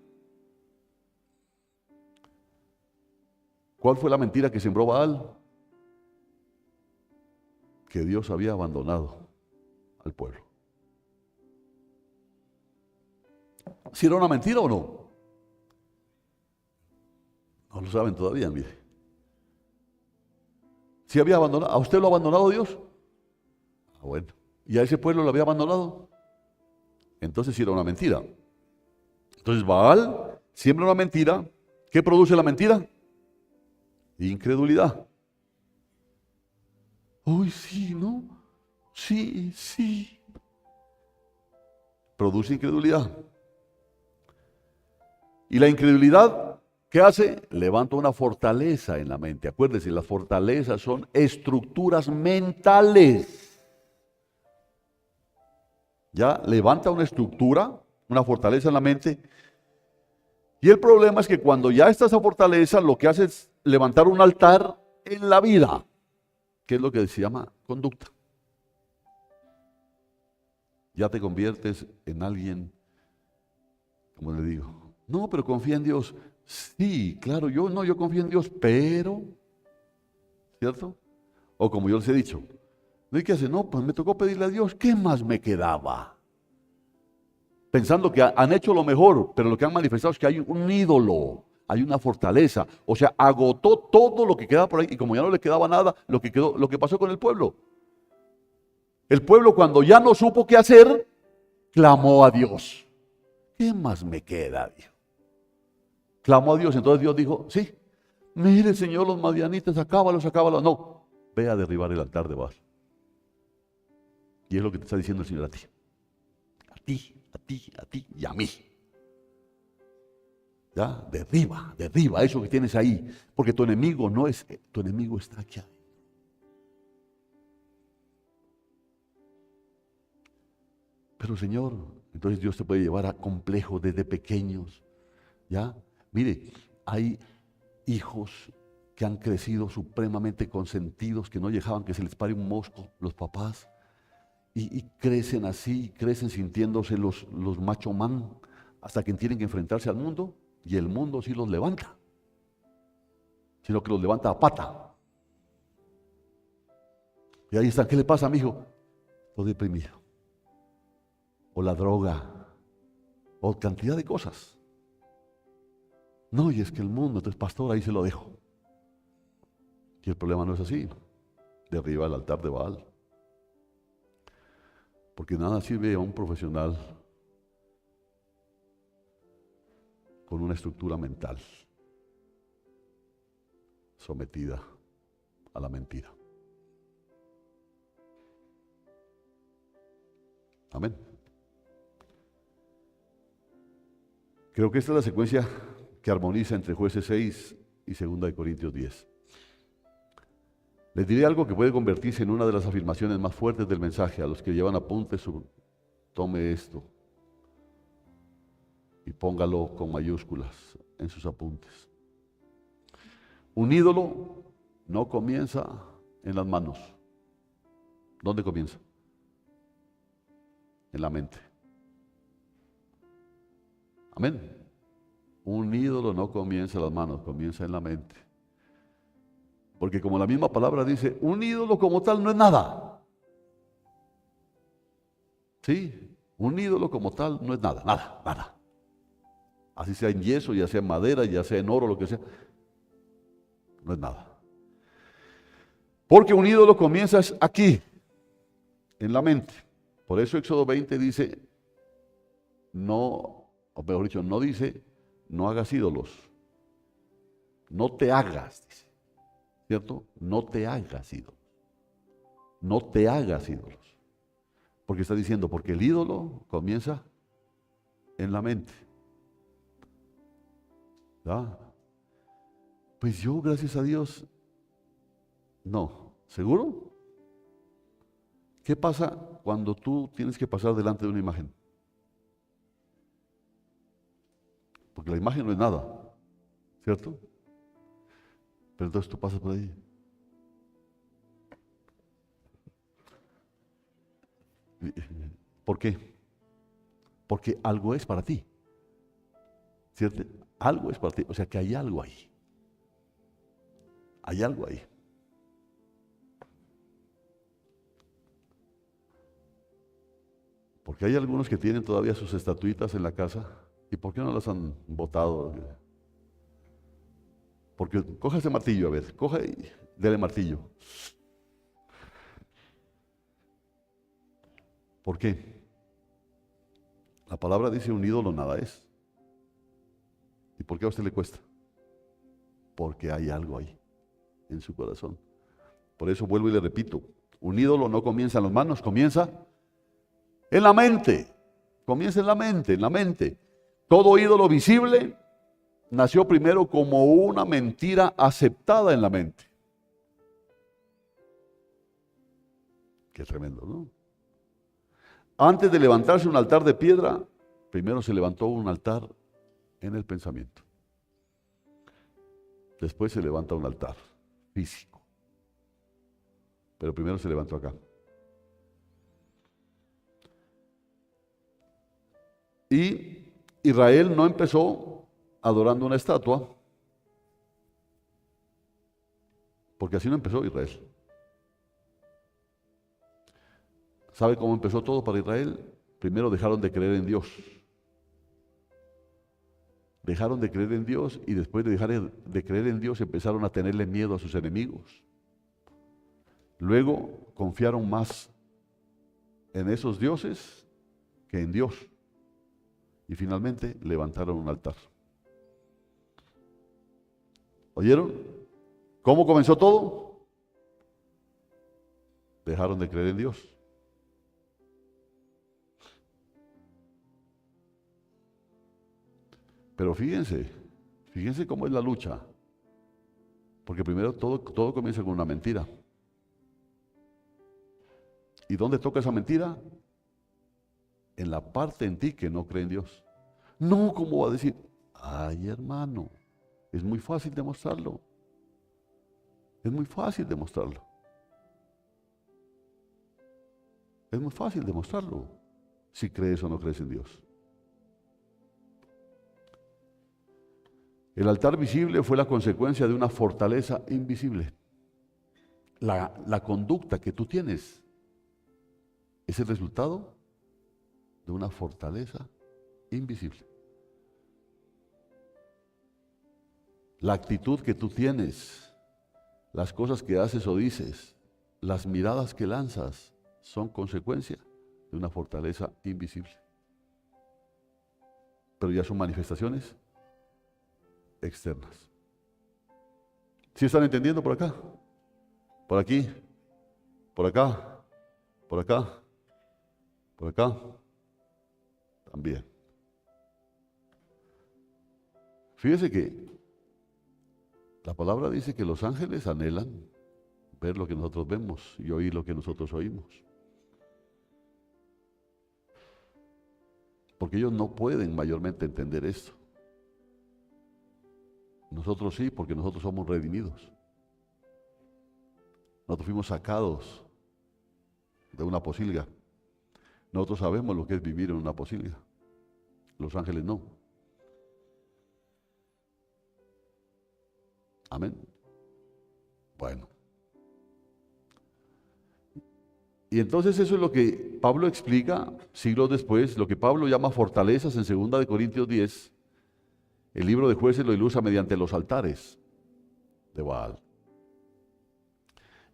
¿Cuál fue la mentira que sembró Baal? Que Dios había abandonado al pueblo. ¿Si era una mentira o no? No lo saben todavía, mire. ¿Si había abandonado? ¿A usted lo ha abandonado Dios? Bueno. ¿Y a ese pueblo lo había abandonado? Entonces sí era una mentira. Entonces Baal siembra una mentira. ¿Qué produce la mentira? Incredulidad. Uy, sí, ¿no? Sí, sí. Produce incredulidad. Y la incredulidad, ¿qué hace? Levanta una fortaleza en la mente. Acuérdense, las fortalezas son estructuras mentales. Ya levanta una estructura, una fortaleza en la mente. Y el problema es que cuando ya está esa fortaleza, lo que hace es levantar un altar en la vida, que es lo que se llama conducta. Ya te conviertes en alguien, como le digo, no, pero confía en Dios. Sí, claro, yo confío en Dios, pero, ¿cierto? O como yo les he dicho, ¿no hay qué hacer? No, pues me tocó pedirle a Dios, ¿qué más me quedaba? Pensando que han hecho lo mejor, pero lo que han manifestado es que hay un ídolo, hay una fortaleza. O sea, agotó todo lo que quedaba por ahí y como ya no le quedaba nada, lo que quedó, lo que pasó con el pueblo. El pueblo cuando ya no supo qué hacer, clamó a Dios. ¿Qué más me queda, Dios? Clamó a Dios, entonces Dios dijo, sí, mire Señor, los madianitas, acábalos. No, ve a derribar el altar de Baal. Y es lo que te está diciendo el Señor a ti. A ti, a ti, a ti y a mí. Ya, derriba eso que tienes ahí. Porque tu enemigo no es, tu enemigo está aquí. Pero Señor, entonces Dios te puede llevar a complejos desde pequeños. ¿Ya? Mire, hay hijos que han crecido supremamente consentidos, que no dejaban que se les pare un mosco, los papás, y crecen así, crecen sintiéndose los macho man, hasta que tienen que enfrentarse al mundo, y el mundo sí los levanta, sino que los levanta a pata. Y ahí está, ¿qué le pasa a mi hijo? Todo deprimido. O la droga, o cantidad de cosas. No, y es que el mundo, entonces pastor, ahí se lo dejo. Y el problema no es así. Derriba el altar de Baal. Porque nada sirve a un profesional con una estructura mental sometida a la mentira. Amén. Creo que esta es la secuencia que armoniza entre Jueces 6 y 2 Corintios 10. Les diré algo que puede convertirse en una de las afirmaciones más fuertes del mensaje. A los que llevan apuntes, tome esto y póngalo con mayúsculas en sus apuntes. Un ídolo no comienza en las manos. ¿Dónde comienza? En la mente. Amén. Un ídolo no comienza en las manos, comienza en la mente. Porque como la misma palabra dice, un ídolo como tal no es nada. Sí, un ídolo como tal no es nada, nada. Así sea en yeso, ya sea en madera, ya sea en oro, lo que sea, no es nada. Porque un ídolo comienza aquí, en la mente. Por eso Éxodo 20 dice, no, o mejor dicho, no dice, no hagas ídolos. No te hagas, dice. ¿Cierto? No te hagas ídolos. No te hagas ídolos. Porque está diciendo, porque el ídolo comienza en la mente. ¿Ya? Pues yo, gracias a Dios, no. ¿Seguro? ¿Qué pasa cuando tú tienes que pasar delante de una imagen? Porque la imagen no es nada, ¿cierto? Pero entonces tú pasas por ahí. ¿Por qué? Porque algo es para ti, ¿cierto? Algo es para ti, o sea que hay algo ahí. Hay algo ahí. Porque hay algunos que tienen todavía sus estatuitas en la casa. ¿Y por qué no las han botado? Porque coja ese martillo, a ver, coja y dele martillo. ¿Por qué? La palabra dice un ídolo nada es. por qué a usted le cuesta? Porque hay algo ahí en su corazón. Por eso vuelvo y le repito, un ídolo no comienza en las manos, comienza en la mente. Comienza en la mente, en la mente. Todo ídolo visible nació primero como una mentira aceptada en la mente. Qué tremendo, ¿no? Antes de levantarse un altar de piedra, primero se levantó un altar en el pensamiento. Después se levanta un altar físico. Pero primero se levantó acá. Y Israel no empezó adorando una estatua, porque así no empezó Israel. ¿Sabe cómo empezó todo para Israel? Primero dejaron de creer en Dios. Dejaron de creer en Dios y después de dejar de creer en Dios empezaron a tenerle miedo a sus enemigos. Luego confiaron más en esos dioses que en Dios. Y finalmente levantaron un altar. ¿Oyeron? ¿Cómo comenzó todo? Dejaron de creer en Dios. Pero fíjense cómo es la lucha. Porque primero todo comienza con una mentira. ¿Y dónde toca esa mentira? En la parte en ti que no cree en Dios. No, ¿cómo va a decir? Ay, hermano, es muy fácil demostrarlo. Es muy fácil demostrarlo. Es muy fácil demostrarlo. Si crees o no crees en Dios. El altar visible fue la consecuencia de una fortaleza invisible. La conducta que tú tienes es el resultado de una fortaleza invisible. La actitud que tú tienes, las cosas que haces o dices, las miradas que lanzas, son consecuencia de una fortaleza invisible. Pero ya son manifestaciones externas. ¿Sí están entendiendo por acá? Por aquí, por acá, por acá, por acá, también. Fíjese que la palabra dice que los ángeles anhelan ver lo que nosotros vemos y oír lo que nosotros oímos. Porque ellos no pueden mayormente entender esto. Nosotros sí, porque nosotros somos redimidos. Nosotros fuimos sacados de una pocilga. Nosotros sabemos lo que es vivir en una pocilga. Los ángeles no. Amén. Bueno. Y entonces eso es lo que Pablo explica siglos después, lo que Pablo llama fortalezas en 2 de Corintios 10. El libro de Jueces lo ilustra mediante los altares de Baal.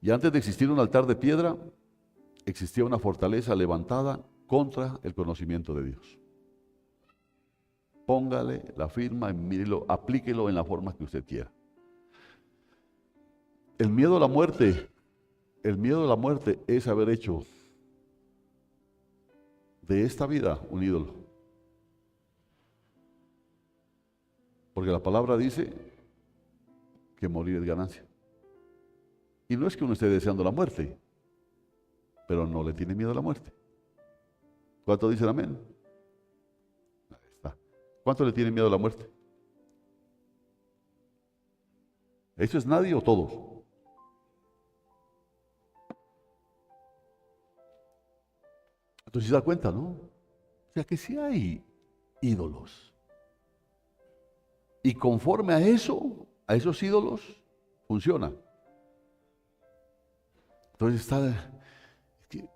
Y antes de existir un altar de piedra, existía una fortaleza levantada contra el conocimiento de Dios. Póngale la firma, mírelo, aplíquelo en la forma que usted quiera. El miedo a la muerte es haber hecho de esta vida un ídolo. Porque la palabra dice que morir es ganancia. Y no es que uno esté deseando la muerte, pero no le tiene miedo a la muerte. ¿Cuántos dicen amén? Ahí está. ¿Cuántos le tienen miedo a la muerte? ¿Eso es nadie o todos? Entonces se da cuenta, ¿no? O sea que sí hay ídolos. Y conforme a eso, a esos ídolos, funciona. Entonces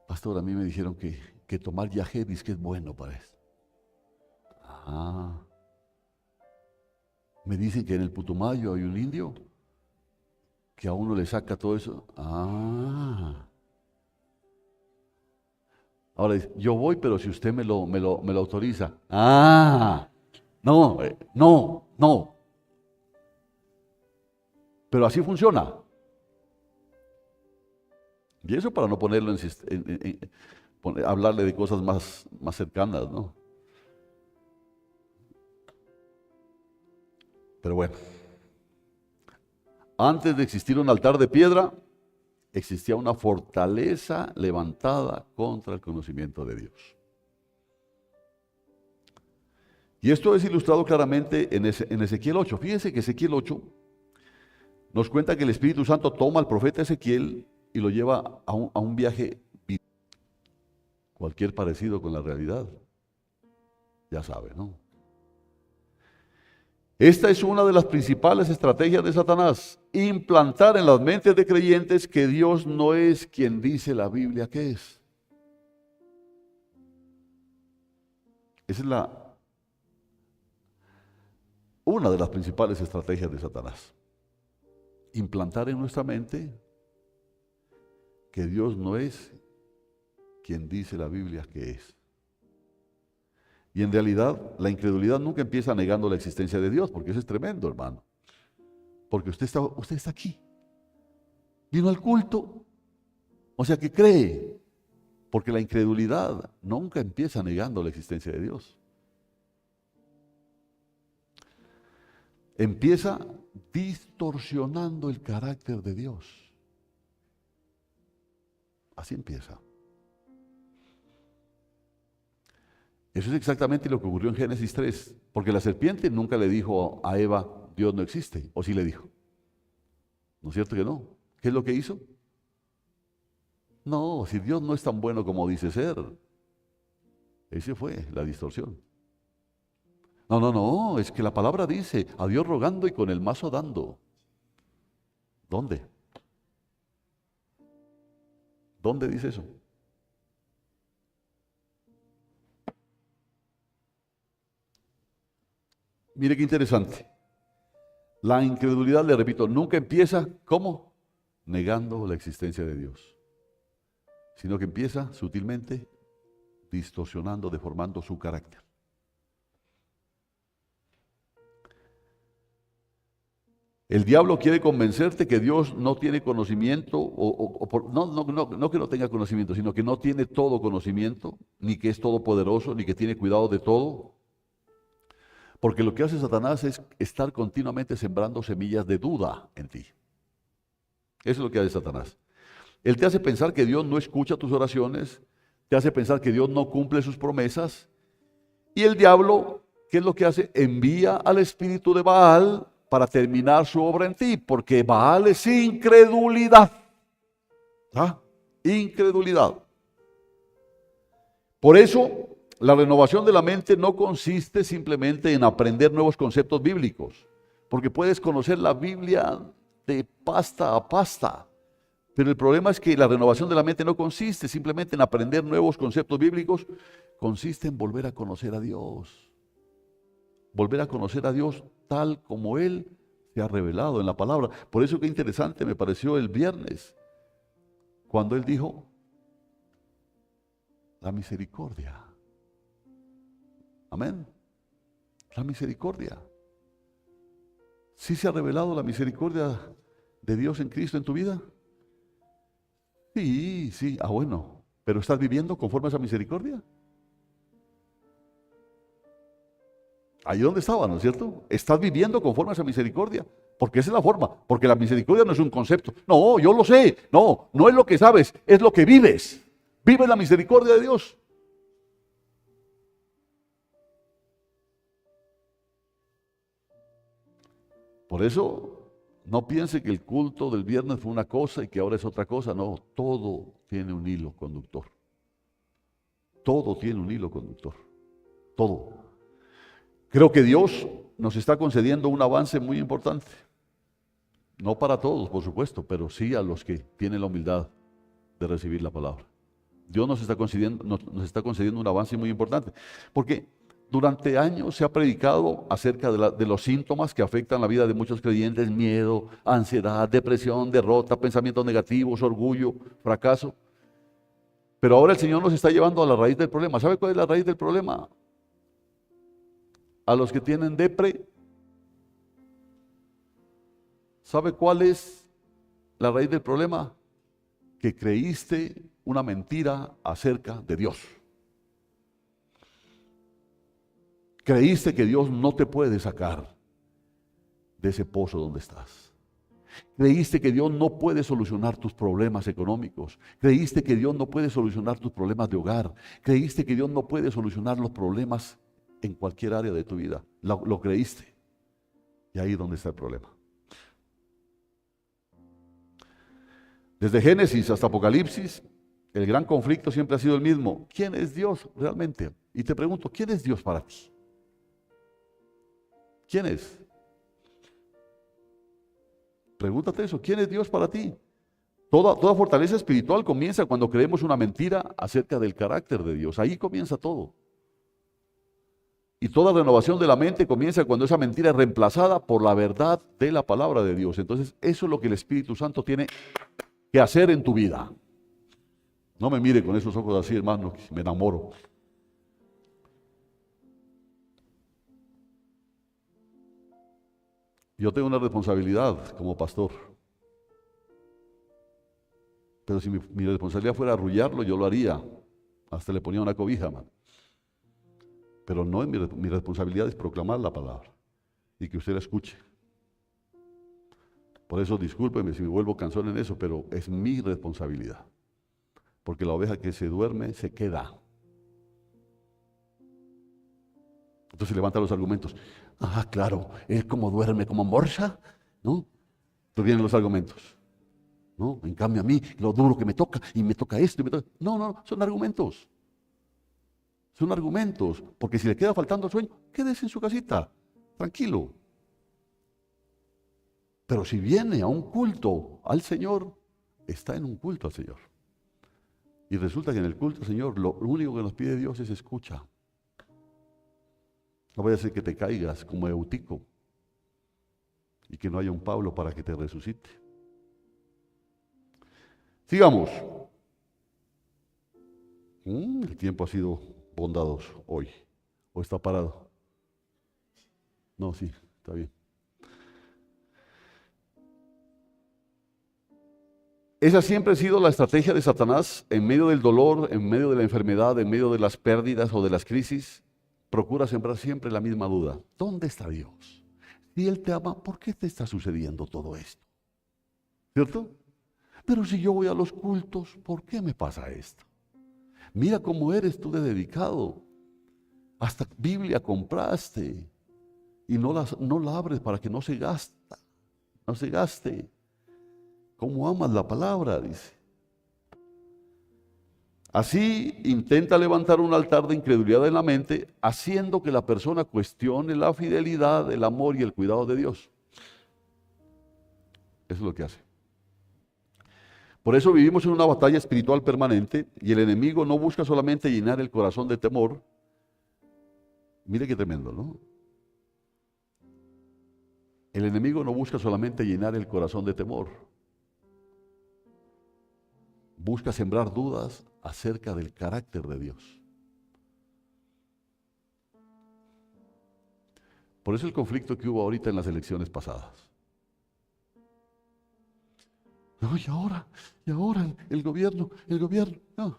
pastor, a mí me dijeron que tomar yajedis que es bueno para eso. Me dicen que en el Putumayo hay un indio que a uno le saca todo eso. Ahora dice, yo voy, pero si usted me lo autoriza. No, no. No. Pero así funciona. Y eso para no ponerlo hablarle de cosas más cercanas, ¿no? Pero bueno, antes de existir un altar de piedra, existía una fortaleza levantada contra el conocimiento de Dios. Y esto es ilustrado claramente en Ezequiel 8. Fíjense que Ezequiel 8 nos cuenta que el Espíritu Santo toma al profeta Ezequiel y lo lleva a un viaje. Cualquier parecido con la realidad, ya sabe, ¿no? Esta es una de las principales estrategias de Satanás: implantar en las mentes de creyentes que Dios no es quien dice la Biblia que es. Esa es una de las principales estrategias de Satanás. Implantar en nuestra mente que Dios no es quien dice la Biblia que es. Y en realidad la incredulidad nunca empieza negando la existencia de Dios, porque eso es tremendo, hermano. Porque usted está aquí, vino al culto, o sea que cree, porque la incredulidad nunca empieza negando la existencia de Dios. Empieza distorsionando el carácter de Dios. Así empieza. Eso es exactamente lo que ocurrió en Génesis 3, porque la serpiente nunca le dijo a Eva, Dios no existe, o sí le dijo. ¿No es cierto que no? ¿Qué es lo que hizo? No, si Dios no es tan bueno como dice ser. Esa fue la distorsión. No, es que la palabra dice, a Dios rogando y con el mazo dando. ¿Dónde? ¿Dónde dice eso? Mire qué interesante. La incredulidad, le repito, nunca empieza, ¿cómo? Negando la existencia de Dios, sino que empieza sutilmente distorsionando, deformando su carácter. El diablo quiere convencerte que Dios no tiene conocimiento, no que no tenga conocimiento, sino que no tiene todo conocimiento, ni que es todopoderoso, ni que tiene cuidado de todo. Porque lo que hace Satanás es estar continuamente sembrando semillas de duda en ti. Eso es lo que hace Satanás. Él te hace pensar que Dios no escucha tus oraciones, te hace pensar que Dios no cumple sus promesas. Y el diablo, ¿qué es lo que hace? Envía al espíritu de Baal para terminar su obra en ti, porque Baal es incredulidad. ¿Ah? Incredulidad. Por eso, la renovación de la mente no consiste simplemente en aprender nuevos conceptos bíblicos, porque puedes conocer la Biblia de pasta a pasta. Pero el problema es que la renovación de la mente no consiste simplemente en aprender nuevos conceptos bíblicos, consiste en volver a conocer a Dios. Volver a conocer a Dios tal como Él se ha revelado en la palabra. Por eso qué interesante me pareció el viernes, cuando Él dijo, la misericordia. Amén. La misericordia. ¿Sí se ha revelado la misericordia de Dios en Cristo en tu vida? Sí. Bueno. ¿Pero estás viviendo conforme a esa misericordia? Ahí donde estaba, ¿no es cierto? Estás viviendo conforme a esa misericordia. Porque esa es la forma. Porque la misericordia no es un concepto. No, yo lo sé. No es lo que sabes, es lo que vives. Vive la misericordia de Dios. Por eso, no piense que el culto del viernes fue una cosa y que ahora es otra cosa. No, todo tiene un hilo conductor. Todo tiene un hilo conductor. Todo. Creo que Dios nos está concediendo un avance muy importante. No para todos, por supuesto, pero sí a los que tienen la humildad de recibir la palabra. Dios nos está concediendo un avance muy importante. Porque durante años se ha predicado acerca de los síntomas que afectan la vida de muchos creyentes: miedo, ansiedad, depresión, derrota, pensamientos negativos, orgullo, fracaso. Pero ahora el Señor nos está llevando a la raíz del problema. ¿Sabe cuál es la raíz del problema? A los que tienen depre, ¿Sabe cuál es la raíz del problema? Que creíste una mentira acerca de Dios. Creíste que Dios no te puede sacar de ese pozo donde estás. Creíste que Dios no puede solucionar tus problemas económicos. Creíste que Dios no puede solucionar tus problemas de hogar. Creíste que Dios no puede solucionar los problemas en cualquier área de tu vida. Lo creíste. Y ahí es donde está el problema. Desde Génesis hasta Apocalipsis, el gran conflicto siempre ha sido el mismo. ¿Quién es Dios realmente? Y te pregunto, ¿quién es Dios para ti? ¿Quién es? Pregúntate eso, ¿quién es Dios para ti? Toda fortaleza espiritual comienza cuando creemos una mentira acerca del carácter de Dios. Ahí comienza todo. Y toda renovación de la mente comienza cuando esa mentira es reemplazada por la verdad de la palabra de Dios. Entonces, eso es lo que el Espíritu Santo tiene que hacer en tu vida. No me mire con esos ojos así, hermano, que me enamoro. Yo tengo una responsabilidad como pastor. Pero si mi responsabilidad fuera arrullarlo, yo lo haría. Hasta le ponía una cobija, man. Pero no es mi responsabilidad es proclamar la palabra y que usted la escuche. Por eso discúlpeme si me vuelvo cansón en eso, pero es mi responsabilidad. Porque la oveja que se duerme se queda. Entonces levanta los argumentos. Ah, claro, él como duerme, como morsa, ¿no? Entonces vienen los argumentos. ¿No? En cambio a mí, lo duro que me toca, y me toca esto, y me toca... No, son argumentos. Son argumentos, porque si le queda faltando el sueño, quédese en su casita, tranquilo. Pero si viene a un culto al Señor, está en un culto al Señor. Y resulta que en el culto al Señor, lo único que nos pide Dios es escucha. No vaya a ser que te caigas como Eutico y que no haya un Pablo para que te resucite. Sigamos. El tiempo ha sido bondadoso hoy. ¿O está parado? No, sí, está bien. Esa siempre ha sido la estrategia de Satanás en medio del dolor, en medio de la enfermedad, en medio de las pérdidas o de las crisis. Procura sembrar siempre la misma duda. ¿Dónde está Dios? Si Él te ama, ¿por qué te está sucediendo todo esto? ¿Cierto? Pero si yo voy a los cultos, ¿por qué me pasa esto? Mira cómo eres tú de dedicado. Hasta Biblia compraste y no la abres para que no se gaste. ¿Cómo amas la palabra? Dice. Así intenta levantar un altar de incredulidad en la mente, haciendo que la persona cuestione la fidelidad, el amor y el cuidado de Dios. Eso es lo que hace. Por eso vivimos en una batalla espiritual permanente y el enemigo no busca solamente llenar el corazón de temor. Mire qué tremendo, ¿no? El enemigo no busca solamente llenar el corazón de temor. Busca sembrar dudas acerca del carácter de Dios. Por eso el conflicto que hubo ahorita en las elecciones pasadas. No, y ahora el gobierno, no.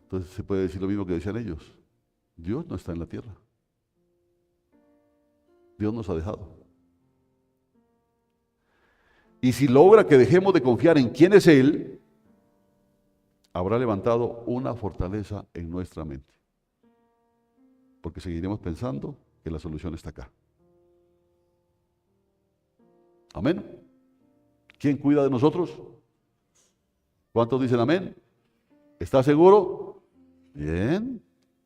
Entonces se puede decir lo mismo que decían ellos. Dios no está en la tierra. Dios nos ha dejado. Y si logra que dejemos de confiar en quién es Él, habrá levantado una fortaleza en nuestra mente. Porque seguiremos pensando que la solución está acá. Amén. ¿Quién cuida de nosotros? ¿Cuántos dicen amén? ¿Está seguro? Bien.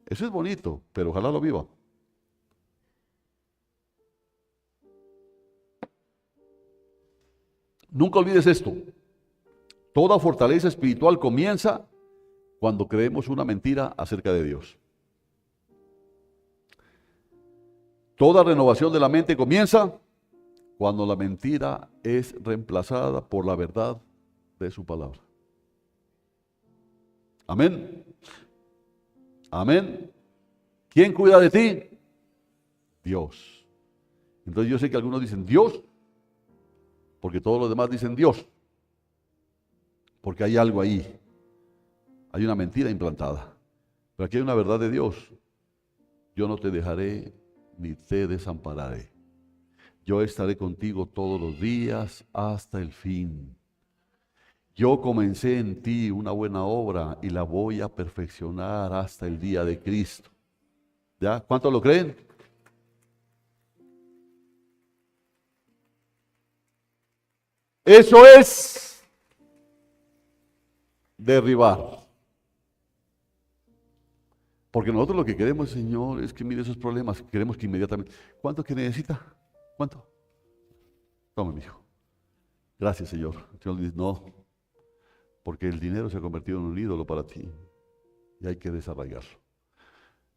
Eso es bonito, pero ojalá lo viva. Nunca olvides esto. Toda fortaleza espiritual comienza cuando creemos una mentira acerca de Dios. Toda renovación de la mente comienza cuando la mentira es reemplazada por la verdad de su palabra. Amén. Amén. ¿Quién cuida de ti? Dios. Entonces yo sé que algunos dicen Dios, porque todos los demás dicen Dios, porque hay algo ahí, hay una mentira implantada. Pero aquí hay una verdad de Dios. Yo no te dejaré ni te desampararé. Yo estaré contigo todos los días hasta el fin. Yo comencé en ti una buena obra y la voy a perfeccionar hasta el día de Cristo. ¿Ya? ¿Cuántos lo creen? Eso es derribar. Porque nosotros lo que queremos, Señor, es que mire esos problemas. Queremos que inmediatamente. ¿Cuánto que necesita? ¿Cuánto? Tome, mi hijo. Gracias, Señor. El Señor dice, no, porque el dinero se ha convertido en un ídolo para ti y hay que desarraigarlo.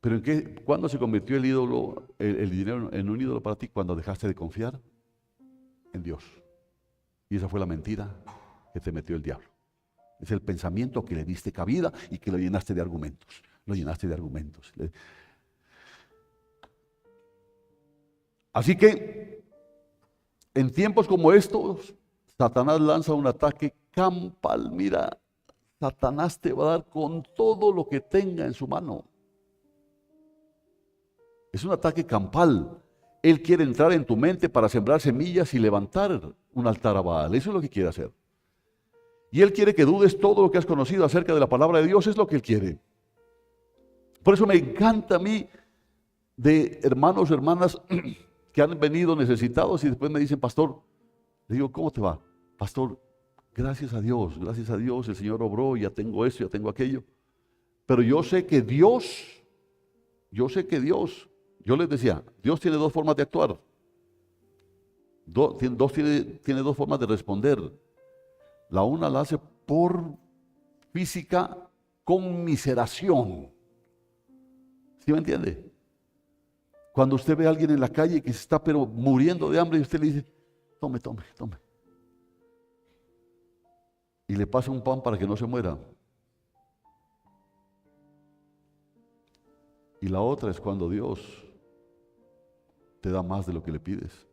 ¿Pero en qué? ¿Cuándo se convirtió el ídolo, el dinero en un ídolo para ti? Cuando dejaste de confiar en Dios. Y esa fue la mentira que te metió el diablo. Es el pensamiento que le diste cabida y que lo llenaste de argumentos. Lo llenaste de argumentos. Así que, en tiempos como estos, Satanás lanza un ataque campal. Mira, Satanás te va a dar con todo lo que tenga en su mano. Es un ataque campal. Él quiere entrar en tu mente para sembrar semillas y levantar un altar a Baal. Eso es lo que quiere hacer. Y Él quiere que dudes todo lo que has conocido acerca de la palabra de Dios. Es lo que Él quiere. Por eso me encanta a mí de hermanos, hermanas que han venido necesitados y después me dicen, pastor, le digo, ¿cómo te va? Pastor, gracias a Dios, el Señor obró, ya tengo esto, ya tengo aquello. Pero yo sé que Dios, yo les decía, Dios tiene dos formas de actuar. Tiene dos formas de responder. La una la hace por física conmiseración. ¿Sí me entiende? Cuando usted ve a alguien en la calle que se está pero muriendo de hambre y usted le dice, tome. Y le pasa un pan para que no se muera. Y la otra es cuando Dios te da más de lo que le pides.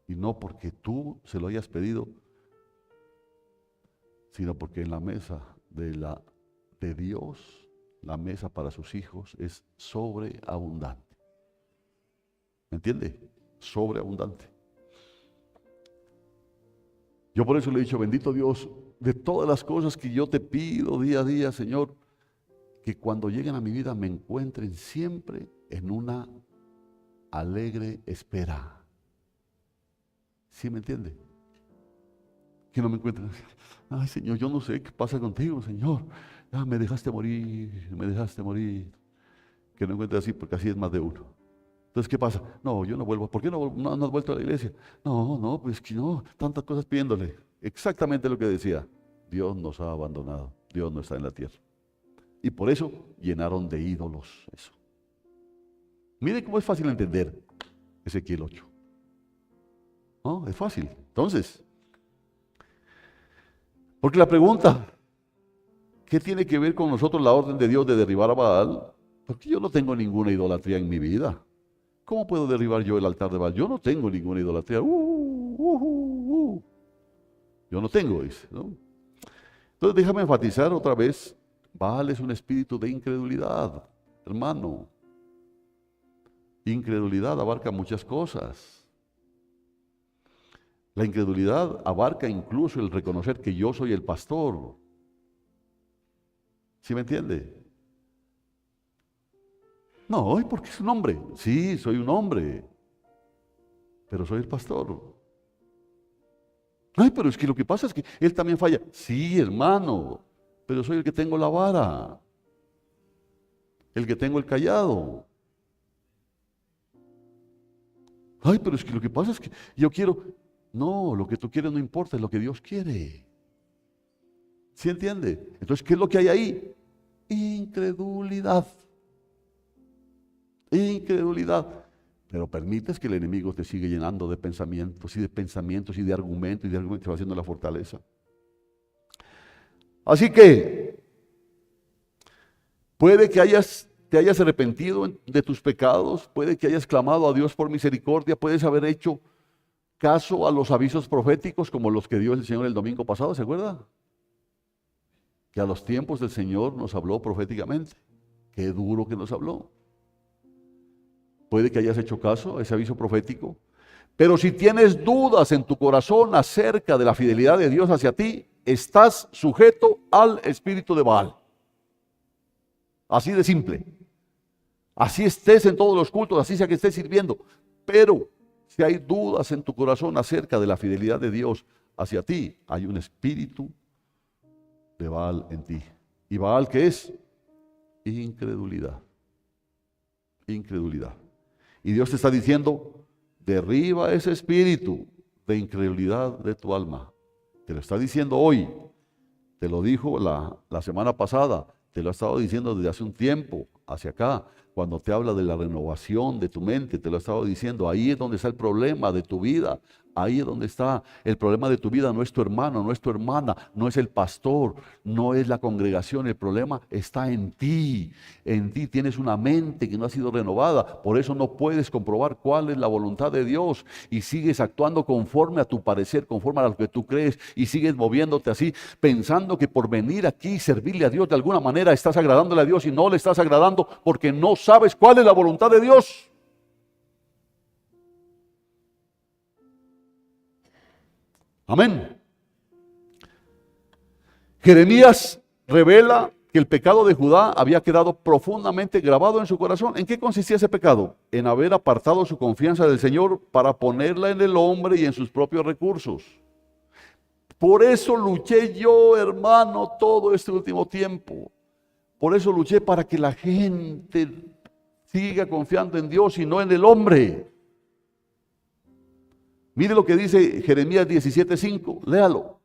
Y no porque tú se lo hayas pedido, sino porque en la mesa de Dios, la mesa para sus hijos es sobreabundante. ¿Me entiende? Sobreabundante. Yo por eso le he dicho, bendito Dios, de todas las cosas que yo te pido día a día, Señor, que cuando lleguen a mi vida me encuentren siempre en una alegre espera. ¿Sí me entiende? Que no me encuentren, ay Señor, yo no sé qué pasa contigo, Señor. Ah, me dejaste morir. Que no encuentre así, porque así es más de uno. Entonces, ¿qué pasa? No, yo no vuelvo. ¿Por qué no has vuelto a la iglesia? No, pues que no, tantas cosas pidiéndole. Exactamente lo que decía. Dios nos ha abandonado. Dios no está en la tierra. Y por eso llenaron de ídolos eso. Mire cómo es fácil entender Ezequiel 8. No, es fácil. Entonces, porque la pregunta, ¿qué tiene que ver con nosotros la orden de Dios de derribar a Baal? Porque yo no tengo ninguna idolatría en mi vida. ¿Cómo puedo derribar yo el altar de Baal? Yo no tengo ninguna idolatría. Yo no tengo, dice, ¿no? Entonces déjame enfatizar otra vez, Baal es un espíritu de incredulidad, hermano. Incredulidad abarca muchas cosas. La incredulidad abarca incluso el reconocer que yo soy el pastor. ¿Sí me entiende? No, porque es un hombre. Sí, soy un hombre, pero soy el pastor. Ay, pero es que lo que pasa es que él también falla. Sí, hermano, pero soy el que tengo la vara, el que tengo el cayado. Ay, pero es que lo que pasa es que yo quiero. No, lo que tú quieres no importa, es lo que Dios quiere. ¿Sí entiende? Entonces, ¿qué es lo que hay ahí? Incredulidad. Incredulidad. Pero permites que el enemigo te siga llenando de pensamientos y de argumentos y de argumentos, te va haciendo la fortaleza. Así que puede que hayas te hayas arrepentido de tus pecados, puede que hayas clamado a Dios por misericordia, puedes haber hecho caso a los avisos proféticos como los que dio el Señor el domingo pasado, ¿se acuerda? Que a los tiempos del Señor nos habló proféticamente. Qué duro que nos habló. Puede que hayas hecho caso a ese aviso profético, pero si tienes dudas en tu corazón acerca de la fidelidad de Dios hacia ti, estás sujeto al espíritu de Baal. Así de simple. Así estés en todos los cultos, así sea que estés sirviendo. Pero si hay dudas en tu corazón acerca de la fidelidad de Dios hacia ti, hay un espíritu de Baal en ti. ¿Y Baal qué es? Incredulidad. Incredulidad. Y Dios te está diciendo, derriba ese espíritu de incredulidad de tu alma. Te lo está diciendo hoy. Te lo dijo la semana pasada. Te lo ha estado diciendo desde hace un tiempo hacia acá. Cuando te habla de la renovación de tu mente, te lo he estado diciendo. Ahí es donde está el problema de tu vida. Ahí es donde está el problema de tu vida. No es tu hermano, no es tu hermana, no es el pastor, no es la congregación. El problema está en ti. En ti tienes una mente que no ha sido renovada. Por eso no puedes comprobar cuál es la voluntad de Dios. Y sigues actuando conforme a tu parecer, conforme a lo que tú crees. Y sigues moviéndote así, pensando que por venir aquí y servirle a Dios de alguna manera estás agradándole a Dios y no le estás agradando porque no sabes cuál es la voluntad de Dios. Amén. Jeremías revela que el pecado de Judá había quedado profundamente grabado en su corazón. ¿En qué consistía ese pecado? En haber apartado su confianza del Señor para ponerla en el hombre y en sus propios recursos. Por eso luché yo, hermano, todo este último tiempo. Por eso luché para que la gente siga confiando en Dios y no en el hombre. Mire lo que dice Jeremías 17:5, léalo.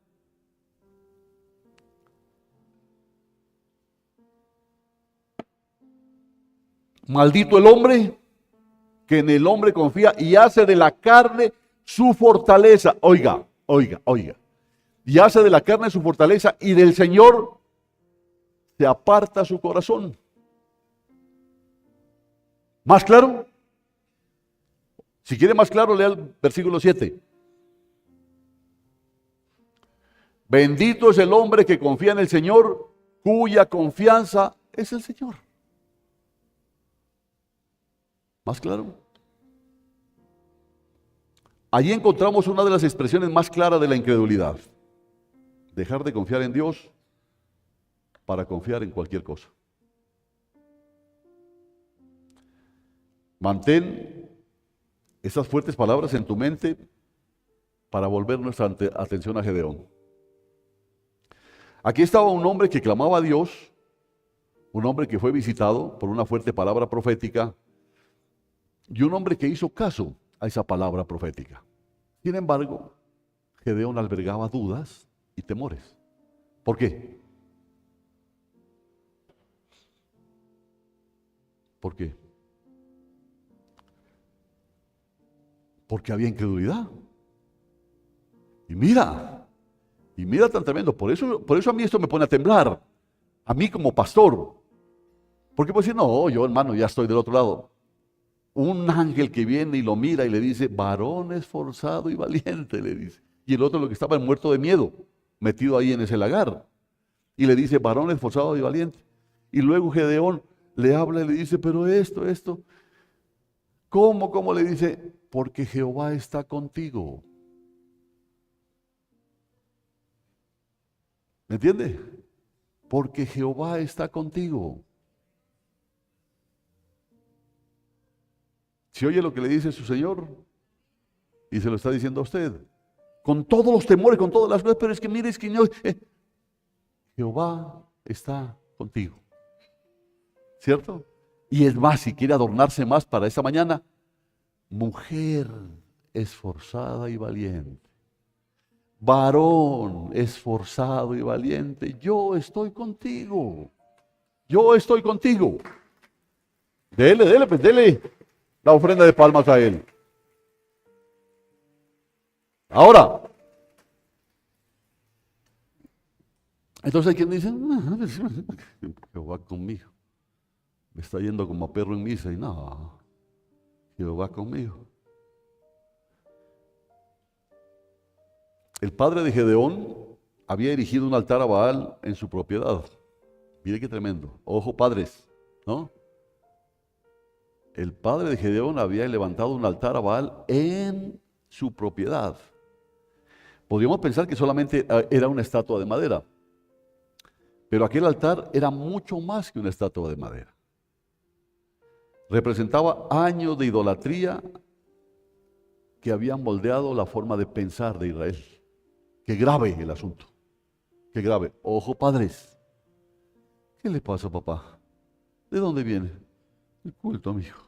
Maldito el hombre que en el hombre confía y hace de la carne su fortaleza. Oiga, oiga, oiga. Y hace de la carne su fortaleza y del Señor se aparta su corazón. ¿Más claro? Si quiere más claro, lea el versículo 7. Bendito es el hombre que confía en el Señor, cuya confianza es el Señor. ¿Más claro? Allí encontramos una de las expresiones más claras de la incredulidad. Dejar de confiar en Dios para confiar en cualquier cosa. Mantén esas fuertes palabras en tu mente para volver nuestra atención a Gedeón. Aquí estaba un hombre que clamaba a Dios, un hombre que fue visitado por una fuerte palabra profética y un hombre que hizo caso a esa palabra profética. Sin embargo, Gedeón albergaba dudas y temores. ¿Por qué? ¿Por qué? Porque había incredulidad. Y mira tan tremendo. Por eso a mí esto me pone a temblar. A mí como pastor. Porque puedo decir, no, yo hermano ya estoy del otro lado. Un ángel que viene y lo mira y le dice, varón esforzado y valiente, le dice. Y el otro lo que estaba muerto de miedo, metido ahí en ese lagar. Y le dice, varón esforzado y valiente. Y luego Gedeón le habla y le dice, pero esto. ¿Cómo le dice? Porque Jehová está contigo. ¿Me entiende? Porque Jehová está contigo. Si oye lo que le dice su Señor y se lo está diciendo a usted, con todos los temores, con todas las cosas, pero es que mire, es que no, Jehová está contigo. ¿Cierto? Y es más, si quiere adornarse más para esta mañana, mujer esforzada y valiente, varón esforzado y valiente, yo estoy contigo. Yo estoy contigo. Dele la ofrenda de palmas a él. Ahora, entonces hay quien dice, Jehová conmigo. Me está yendo como a perro en misa y no, Jehová conmigo. El padre de Gedeón había erigido un altar a Baal en su propiedad. Mire qué tremendo. Ojo, padres, ¿no? El padre de Gedeón había levantado un altar a Baal en su propiedad. Podríamos pensar que solamente era una estatua de madera, pero aquel altar era mucho más que una estatua de madera. Representaba años de idolatría que habían moldeado la forma de pensar de Israel. Qué grave el asunto, qué grave. Ojo, padres. ¿Qué le pasa, papá? ¿De dónde viene? El culto, mijo.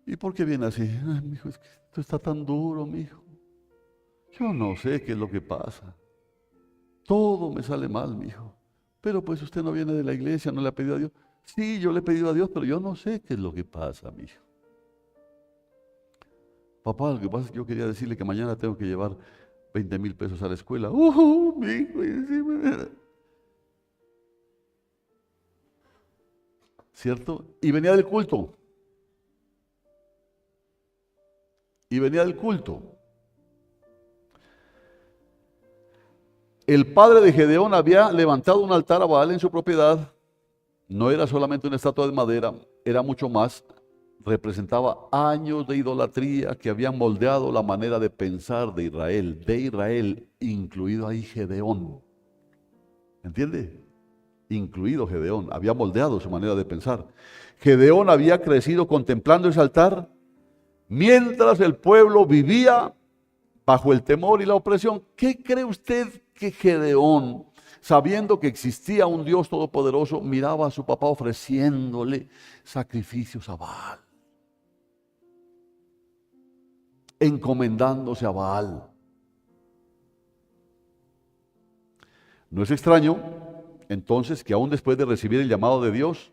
¿Y por qué viene así? Ay, mijo, es que esto está tan duro, mijo. Yo no sé qué es lo que pasa. Todo me sale mal, mijo. Pero pues usted no viene de la iglesia, no le ha pedido a Dios. Sí, yo le he pedido a Dios, pero yo no sé qué es lo que pasa, mijo. Papá, lo que pasa es que yo quería decirle que mañana tengo que llevar 20,000 pesos a la escuela. Mijo, ¿cierto? Y venía del culto. Y venía del culto. El padre de Gedeón había levantado un altar a Baal en su propiedad. No era solamente una estatua de madera, era mucho más. Representaba años de idolatría que habían moldeado la manera de pensar de Israel, incluido ahí Gedeón. ¿Entiende? Incluido Gedeón, había moldeado su manera de pensar. Gedeón había crecido contemplando ese altar mientras el pueblo vivía bajo el temor y la opresión. ¿Qué cree usted que Gedeón, sabiendo que existía un Dios todopoderoso, miraba a su papá ofreciéndole sacrificios a Baal? Encomendándose a Baal. No es extraño, entonces, que aún después de recibir el llamado de Dios,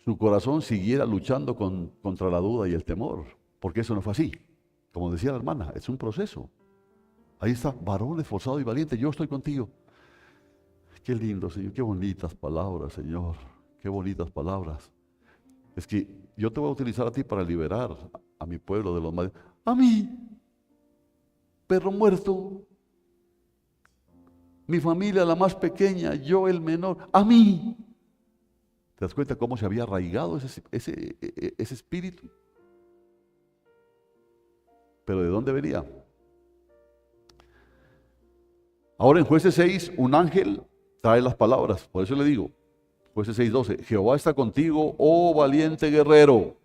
su corazón siguiera luchando contra la duda y el temor, porque eso no fue así. Como decía la hermana, es un proceso. Ahí está, varón esforzado y valiente, yo estoy contigo. Qué lindo, Señor, qué bonitas palabras, Señor, qué bonitas palabras. Es que yo te voy a utilizar a ti para liberar a mi pueblo de los males. A mí, perro muerto, mi familia la más pequeña, yo el menor, a mí. ¿Te das cuenta cómo se había arraigado ese espíritu? ¿Pero de dónde venía? Ahora en Jueces 6, un ángel trae las palabras. Por eso le digo, Jueces 6:12, Jehová está contigo, oh valiente guerrero.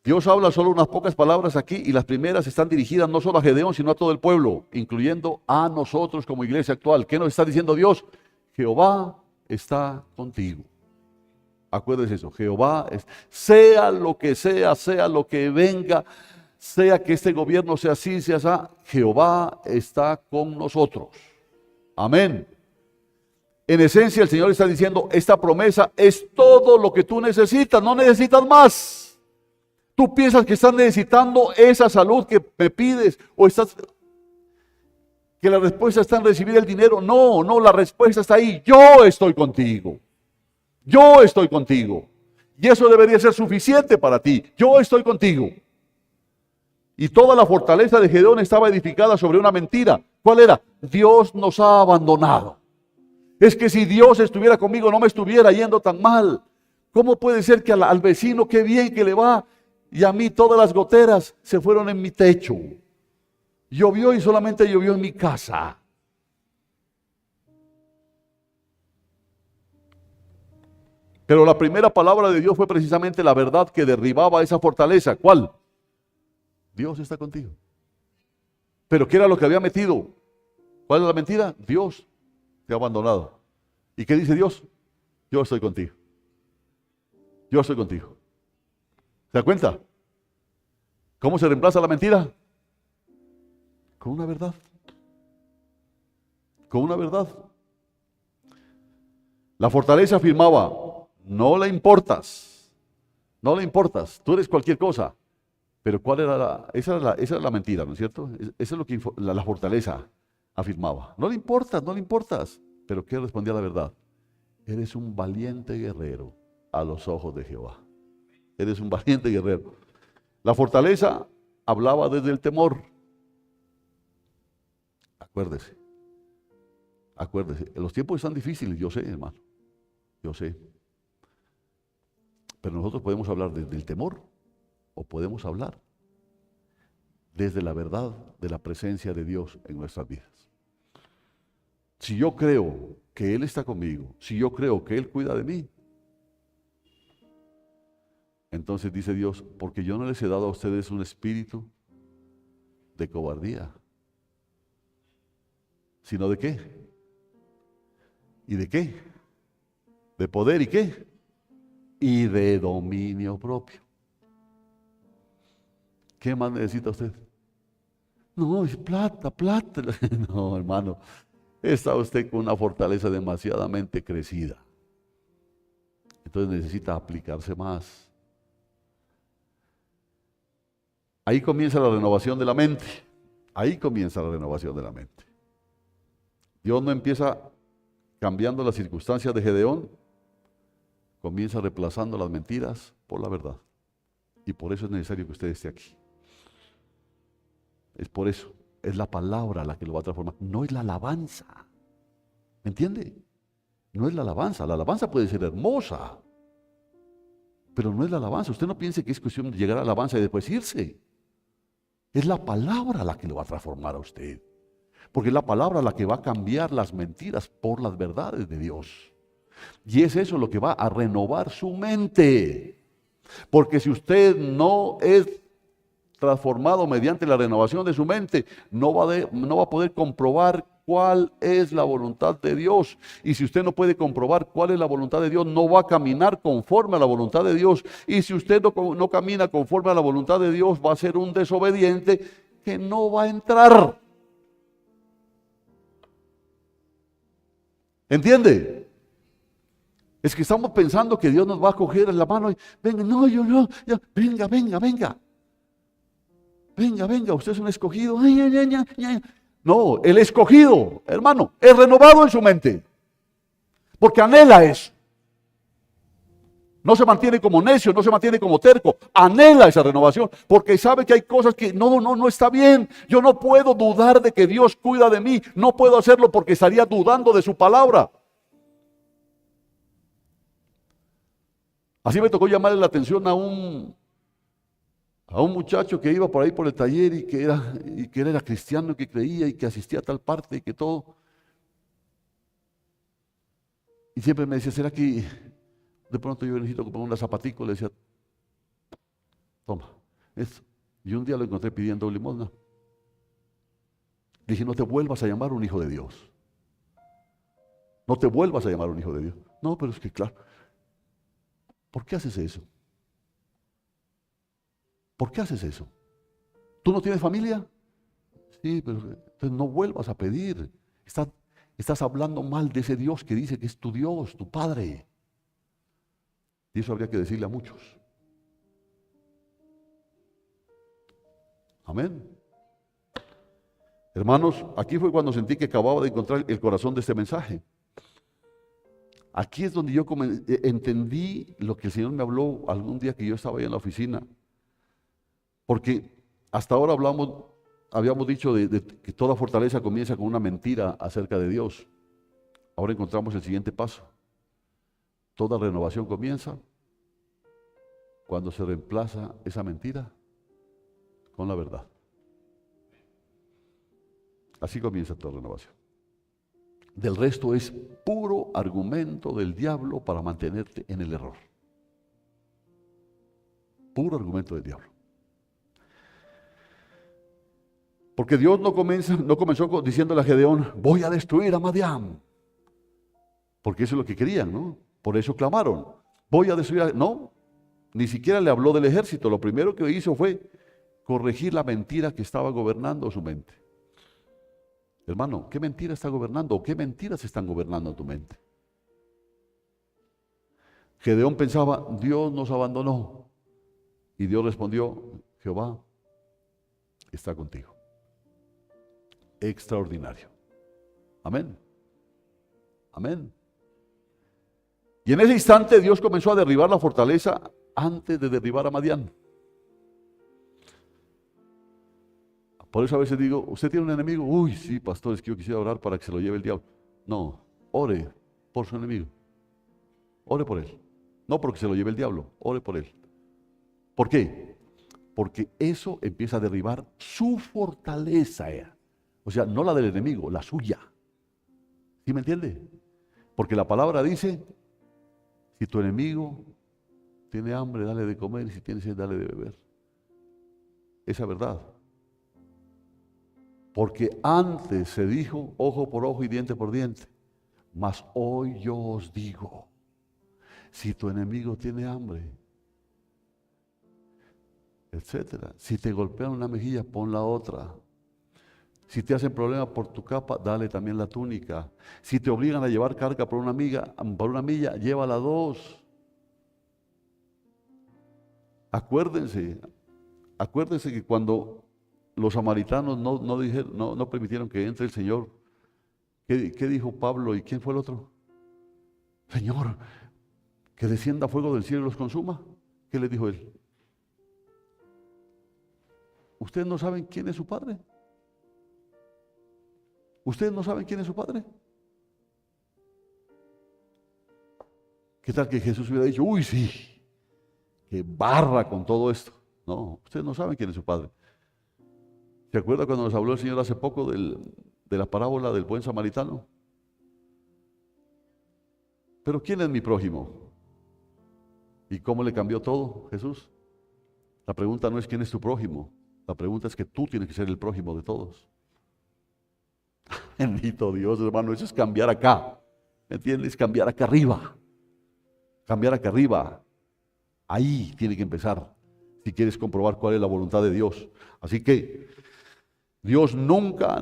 Dios habla solo unas pocas palabras aquí y las primeras están dirigidas no solo a Gedeón, sino a todo el pueblo, incluyendo a nosotros como iglesia actual. ¿Qué nos está diciendo Dios? Jehová está contigo. Acuérdese eso, Jehová es, sea lo que venga, sea que este gobierno sea así, sea así, Jehová está con nosotros. Amén. En esencia, el Señor está diciendo, esta promesa es todo lo que tú necesitas, no necesitas más. Tú piensas que estás necesitando esa salud que me pides, o que la respuesta está en recibir el dinero. No, la respuesta está ahí. Yo estoy contigo. Yo estoy contigo. Y eso debería ser suficiente para ti. Yo estoy contigo. Y toda la fortaleza de Gedeón estaba edificada sobre una mentira. ¿Cuál era? Dios nos ha abandonado. Es que si Dios estuviera conmigo no me estuviera yendo tan mal. ¿Cómo puede ser que al vecino qué bien que le va y a mí todas las goteras se fueron en mi techo? Llovió y solamente llovió en mi casa. Pero la primera palabra de Dios fue precisamente la verdad que derribaba esa fortaleza. ¿Cuál? Dios está contigo. ¿Pero qué era lo que había metido? ¿Cuál es la mentira? Dios te ha abandonado. ¿Y qué dice Dios? Yo estoy contigo. Yo estoy contigo. ¿Se da cuenta? ¿Cómo se reemplaza la mentira? Con una verdad. Con una verdad. La fortaleza afirmaba, no le importas. No le importas. Tú eres cualquier cosa. Pero ¿cuál era esa era la mentira, ¿no es cierto? Eso es lo que la fortaleza afirmaba. No le importas, no le importas. Pero ¿qué respondía la verdad? eres un valiente guerrero a los ojos de Jehová. Eres un valiente guerrero. La fortaleza hablaba desde el temor. Acuérdese, acuérdese. Los tiempos están difíciles, yo sé, hermano. Yo sé. Pero nosotros podemos hablar desde el temor o podemos hablar desde la verdad de la presencia de Dios en nuestras vidas. Si yo creo que Él está conmigo, si yo creo que Él cuida de mí, entonces dice Dios, porque yo no les he dado a ustedes un espíritu de cobardía, sino de ¿qué? ¿Y de qué? De poder y ¿qué? Y de dominio propio. ¿Qué más necesita usted? No, es plata, plata. No, hermano, está usted con una fortaleza demasiadamente crecida. Entonces necesita aplicarse más. Ahí comienza la renovación de la mente. Ahí comienza la renovación de la mente. Dios no empieza cambiando las circunstancias de Gedeón, comienza reemplazando las mentiras por la verdad. Y por eso es necesario que usted esté aquí. Es por eso. Es la palabra la que lo va a transformar. No es la alabanza. ¿Me entiende? No es la alabanza. La alabanza puede ser hermosa, pero no es la alabanza. Usted no piense que es cuestión de llegar a la alabanza y después irse. Es la palabra la que lo va a transformar a usted. Porque es la palabra la que va a cambiar las mentiras por las verdades de Dios. Y es eso lo que va a renovar su mente. Porque si usted no es transformado mediante la renovación de su mente, no va a poder comprobar cuál es la voluntad de Dios. Y si usted no puede comprobar cuál es la voluntad de Dios, no va a caminar conforme a la voluntad de Dios. Y si usted no camina conforme a la voluntad de Dios, va a ser un desobediente que no va a entrar. ¿Entiende? Es que estamos pensando que Dios nos va a coger en la mano y venga, no, yo no, ya, venga, venga, venga. Venga, venga, usted es un escogido. Ay, ay, ay, ay, ay. No, el escogido, hermano, es renovado en su mente. Porque anhela eso. No se mantiene como necio, no se mantiene como terco. Anhela esa renovación. Porque sabe que hay cosas que no está bien. Yo no puedo dudar de que Dios cuida de mí. No puedo hacerlo porque estaría dudando de su palabra. Así me tocó llamarle la atención a un muchacho que iba por ahí por el taller y que era cristiano, que creía y que asistía a tal parte y que todo. Y siempre me decía, ¿será que de pronto yo necesito comprar una zapatica? Le decía, toma, esto. Y un día lo encontré pidiendo limosna. Le dije, no te vuelvas a llamar un hijo de Dios. No te vuelvas a llamar un hijo de Dios. No, pero es que claro, ¿por qué haces eso? ¿Por qué haces eso? ¿Tú no tienes familia? Sí, pero entonces no vuelvas a pedir. Estás hablando mal de ese Dios que dice que es tu Dios, tu Padre. Y eso habría que decirle a muchos. Amén. Hermanos, aquí fue cuando sentí que acababa de encontrar el corazón de este mensaje. Aquí es donde yo entendí lo que el Señor me habló algún día que yo estaba ahí en la oficina. Porque hasta ahora habíamos dicho de que toda fortaleza comienza con una mentira acerca de Dios. Ahora encontramos el siguiente paso. Toda renovación comienza cuando se reemplaza esa mentira con la verdad. Así comienza toda renovación. Del resto es puro argumento del diablo para mantenerte en el error. Puro argumento del diablo. Porque Dios no comenzó diciéndole a Gedeón, voy a destruir a Madián. Porque eso es lo que querían, ¿no? Por eso clamaron, voy a destruir a... No, ni siquiera le habló del ejército. Lo primero que hizo fue corregir la mentira que estaba gobernando su mente. Hermano, ¿qué mentira está gobernando? ¿O qué mentiras están gobernando tu mente? Gedeón pensaba, Dios nos abandonó. Y Dios respondió, Jehová está contigo. Extraordinario. Amén. Amén. Y en ese instante Dios comenzó a derribar la fortaleza antes de derribar a Madián. Por eso a veces digo, ¿usted tiene un enemigo? Uy, sí, pastor, es que yo quisiera orar para que se lo lleve el diablo. No, ore por su enemigo. Ore por él. No porque se lo lleve el diablo, ore por él. ¿Por qué? Porque eso empieza a derribar su fortaleza. O sea, no la del enemigo, la suya. ¿Sí me entiende? Porque la palabra dice, si tu enemigo tiene hambre, dale de comer, y si tiene sed, dale de beber. Esa es verdad. Porque antes se dijo ojo por ojo y diente por diente. Mas hoy yo os digo, si tu enemigo tiene hambre, etcétera, si te golpean una mejilla, pon la otra. Si te hacen problema por tu capa, dale también la túnica. Si te obligan a llevar carga por una milla, llévala dos. Acuérdense que cuando los samaritanos no permitieron que entre el Señor, ¿qué dijo Pablo y quién fue el otro? Señor, que descienda fuego del cielo y los consuma. ¿Qué le dijo él? ¿Ustedes no saben quién es su padre? ¿Ustedes no saben quién es su padre? ¿Qué tal que Jesús hubiera dicho, uy, sí, que barra con todo esto? No, ustedes no saben quién es su padre. ¿Se acuerda cuando nos habló el Señor hace poco de la parábola del buen samaritano? Pero ¿quién es mi prójimo? ¿Y cómo le cambió todo Jesús? La pregunta no es quién es tu prójimo, la pregunta es que tú tienes que ser el prójimo de todos. Bendito Dios, hermano, eso es cambiar acá. ¿Me entiendes? Cambiar acá arriba. Cambiar acá arriba. Ahí tiene que empezar si quieres comprobar cuál es la voluntad de Dios. Así que Dios nunca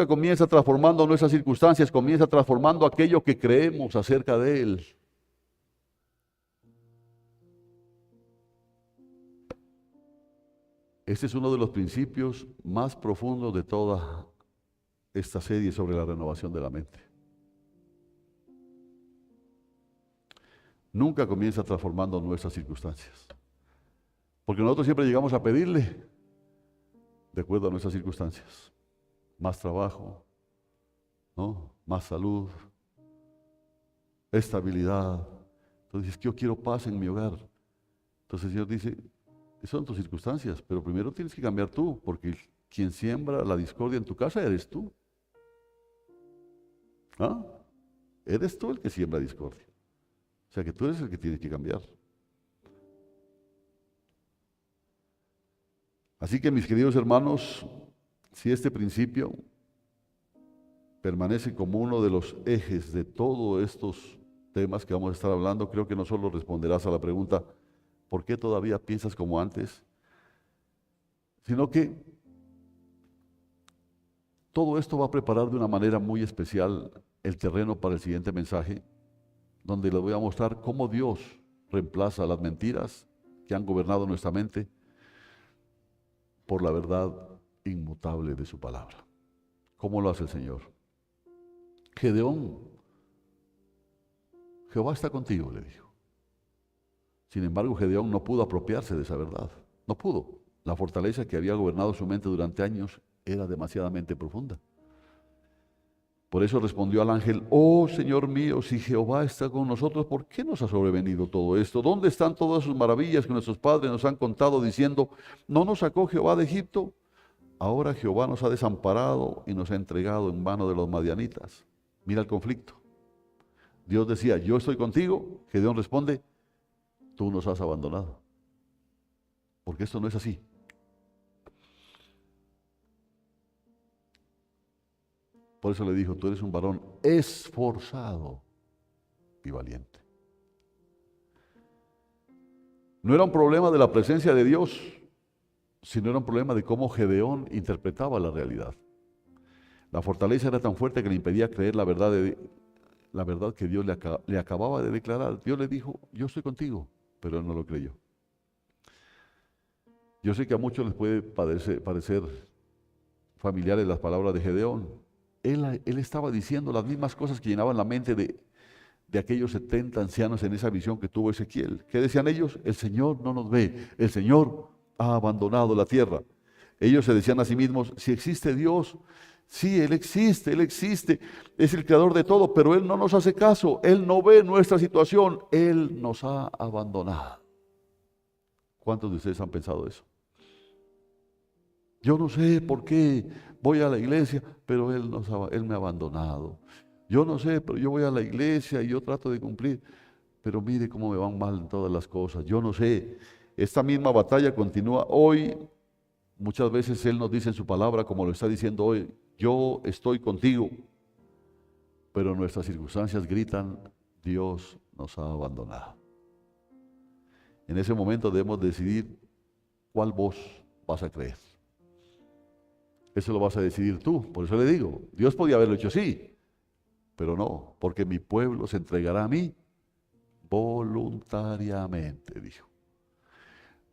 comienza transformando nuestras circunstancias, comienza transformando aquello que creemos acerca de Él. Este es uno de los principios más profundos de toda esta serie sobre la renovación de la mente. Nunca comienza transformando nuestras circunstancias. Porque nosotros siempre llegamos a pedirle de acuerdo a nuestras circunstancias. Más trabajo, ¿no? Más salud, estabilidad. Entonces dices, yo quiero paz en mi hogar. Entonces el Señor dice, esas son tus circunstancias, pero primero tienes que cambiar tú, porque quien siembra la discordia en tu casa eres tú. ¿Ah? Eres tú el que siembra discordia. O sea que tú eres el que tienes que cambiar. Así que mis queridos hermanos, si este principio permanece como uno de los ejes de todos estos temas que vamos a estar hablando, creo que no solo responderás a la pregunta, ¿por qué todavía piensas como antes? Sino que todo esto va a preparar de una manera muy especial el terreno para el siguiente mensaje, donde les voy a mostrar cómo Dios reemplaza las mentiras que han gobernado nuestra mente por la verdad inmutable de su palabra. ¿Cómo lo hace el Señor? Gedeón, Jehová está contigo, le dijo. Sin embargo, Gedeón no pudo apropiarse de esa verdad. No pudo. La fortaleza que había gobernado su mente durante años era demasiadamente profunda. Por eso respondió al ángel, oh Señor mío, si Jehová está con nosotros, ¿por qué nos ha sobrevenido todo esto? ¿Dónde están todas sus maravillas que nuestros padres nos han contado diciendo, no nos sacó Jehová de Egipto? Ahora Jehová nos ha desamparado y nos ha entregado en mano de los madianitas. Mira el conflicto. Dios decía, yo estoy contigo. Gedeón responde, tú nos has abandonado. Porque esto no es así. Por eso le dijo, tú eres un varón esforzado y valiente. No era un problema de la presencia de Dios, sino era un problema de cómo Gedeón interpretaba la realidad. La fortaleza era tan fuerte que le impedía creer la verdad que Dios le acababa de declarar. Dios le dijo, yo estoy contigo, pero él no lo creyó. Yo sé que a muchos les puede parecer familiares las palabras de Gedeón. Él estaba diciendo las mismas cosas que llenaban la mente de de aquellos 70 ancianos en esa visión que tuvo Ezequiel. ¿Qué decían ellos? El Señor no nos ve, el Señor ha abandonado la tierra. Ellos se decían a sí mismos, si existe Dios, sí, Él existe, es el creador de todo, pero Él no nos hace caso, Él no ve nuestra situación, Él nos ha abandonado. ¿Cuántos de ustedes han pensado eso? Yo no sé por qué voy a la iglesia, pero Él me ha abandonado. Yo no sé, pero yo voy a la iglesia y yo trato de cumplir, pero mire cómo me van mal en todas las cosas. Yo no sé, esta misma batalla continúa hoy. Muchas veces Él nos dice en su palabra, como lo está diciendo hoy, yo estoy contigo, pero nuestras circunstancias gritan, Dios nos ha abandonado. En ese momento debemos decidir cuál voz vas a creer. Eso lo vas a decidir tú. Por eso le digo, Dios podía haberlo hecho así, pero no, porque mi pueblo se entregará a mí voluntariamente, dijo.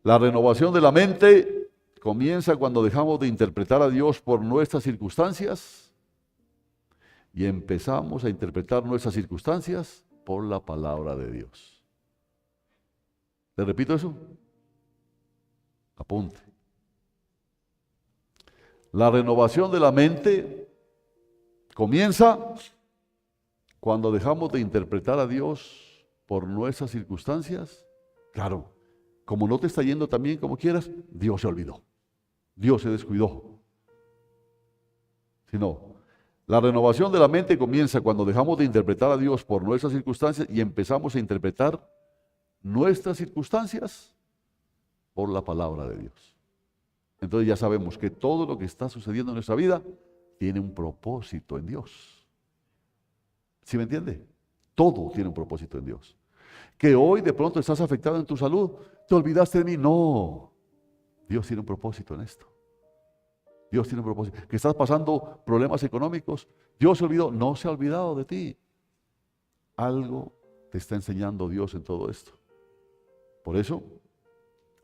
La renovación de la mente comienza cuando dejamos de interpretar a Dios por nuestras circunstancias y empezamos a interpretar nuestras circunstancias por la palabra de Dios. ¿Le repito eso? Apunte. La renovación de la mente comienza cuando dejamos de interpretar a Dios por nuestras circunstancias. Claro, como no te está yendo tan bien como quieras, Dios se olvidó. Dios se descuidó. Sino, la renovación de la mente comienza cuando dejamos de interpretar a Dios por nuestras circunstancias y empezamos a interpretar nuestras circunstancias por la palabra de Dios. Entonces ya sabemos que todo lo que está sucediendo en nuestra vida tiene un propósito en Dios. ¿Sí me entiende? Todo tiene un propósito en Dios. Que hoy de pronto estás afectado en tu salud, te olvidaste de mí. No, Dios tiene un propósito en esto. Dios tiene un propósito. Que estás pasando problemas económicos, Dios se olvidó, no se ha olvidado de ti. Algo te está enseñando Dios en todo esto. Por eso,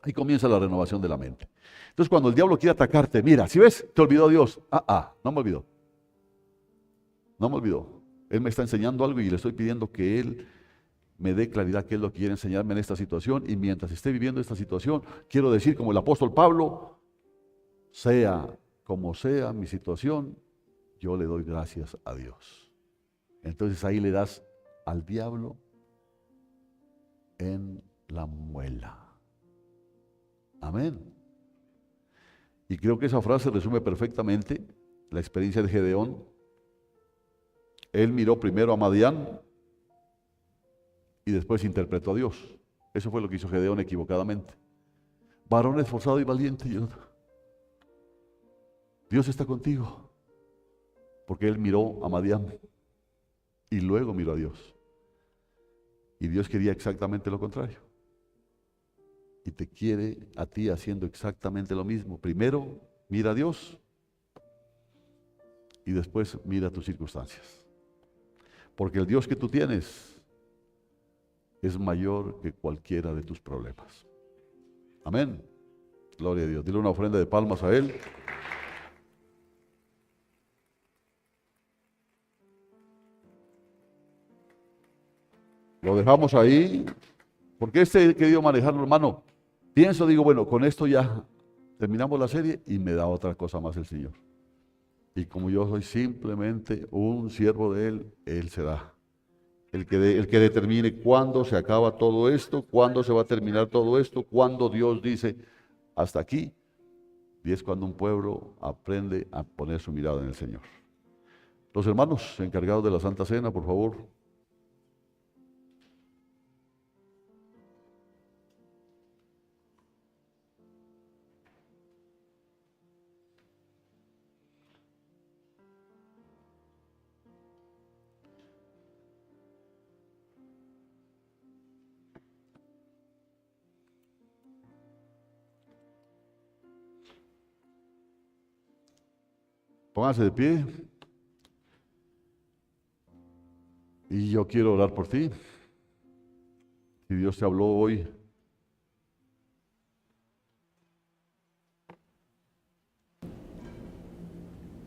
ahí comienza la renovación de la mente. Entonces, cuando el diablo quiere atacarte, mira, si ves, te olvidó Dios. No me olvidó. No me olvidó. Él me está enseñando algo y le estoy pidiendo que Él me dé claridad qué es lo que quiere enseñarme en esta situación. Y mientras esté viviendo esta situación, quiero decir, como el apóstol Pablo, sea como sea mi situación, yo le doy gracias a Dios. Entonces ahí le das al diablo en la muela. Amén. Y creo que esa frase resume perfectamente la experiencia de Gedeón. Él miró primero a Madián y después interpretó a Dios. Eso fue lo que hizo Gedeón equivocadamente. Varón esforzado y valiente, Dios está contigo. Porque él miró a Madián y luego miró a Dios. Y Dios quería exactamente lo contrario. Y te quiere a ti haciendo exactamente lo mismo. Primero mira a Dios y después mira tus circunstancias. Porque el Dios que tú tienes es mayor que cualquiera de tus problemas. Amén. Gloria a Dios. Dile una ofrenda de palmas a Él. Lo dejamos ahí. Porque he querido manejarlo, hermano. Digo, bueno, con esto ya terminamos la serie y me da otra cosa más el Señor. Y como yo soy simplemente un siervo de Él, Él será el que determine cuándo se acaba todo esto, cuándo se va a terminar todo esto, cuándo Dios dice hasta aquí. Y es cuando un pueblo aprende a poner su mirada en el Señor. Los hermanos encargados de la Santa Cena, por favor. Pónganse de pie. Y yo quiero orar por ti. Si Dios te habló hoy,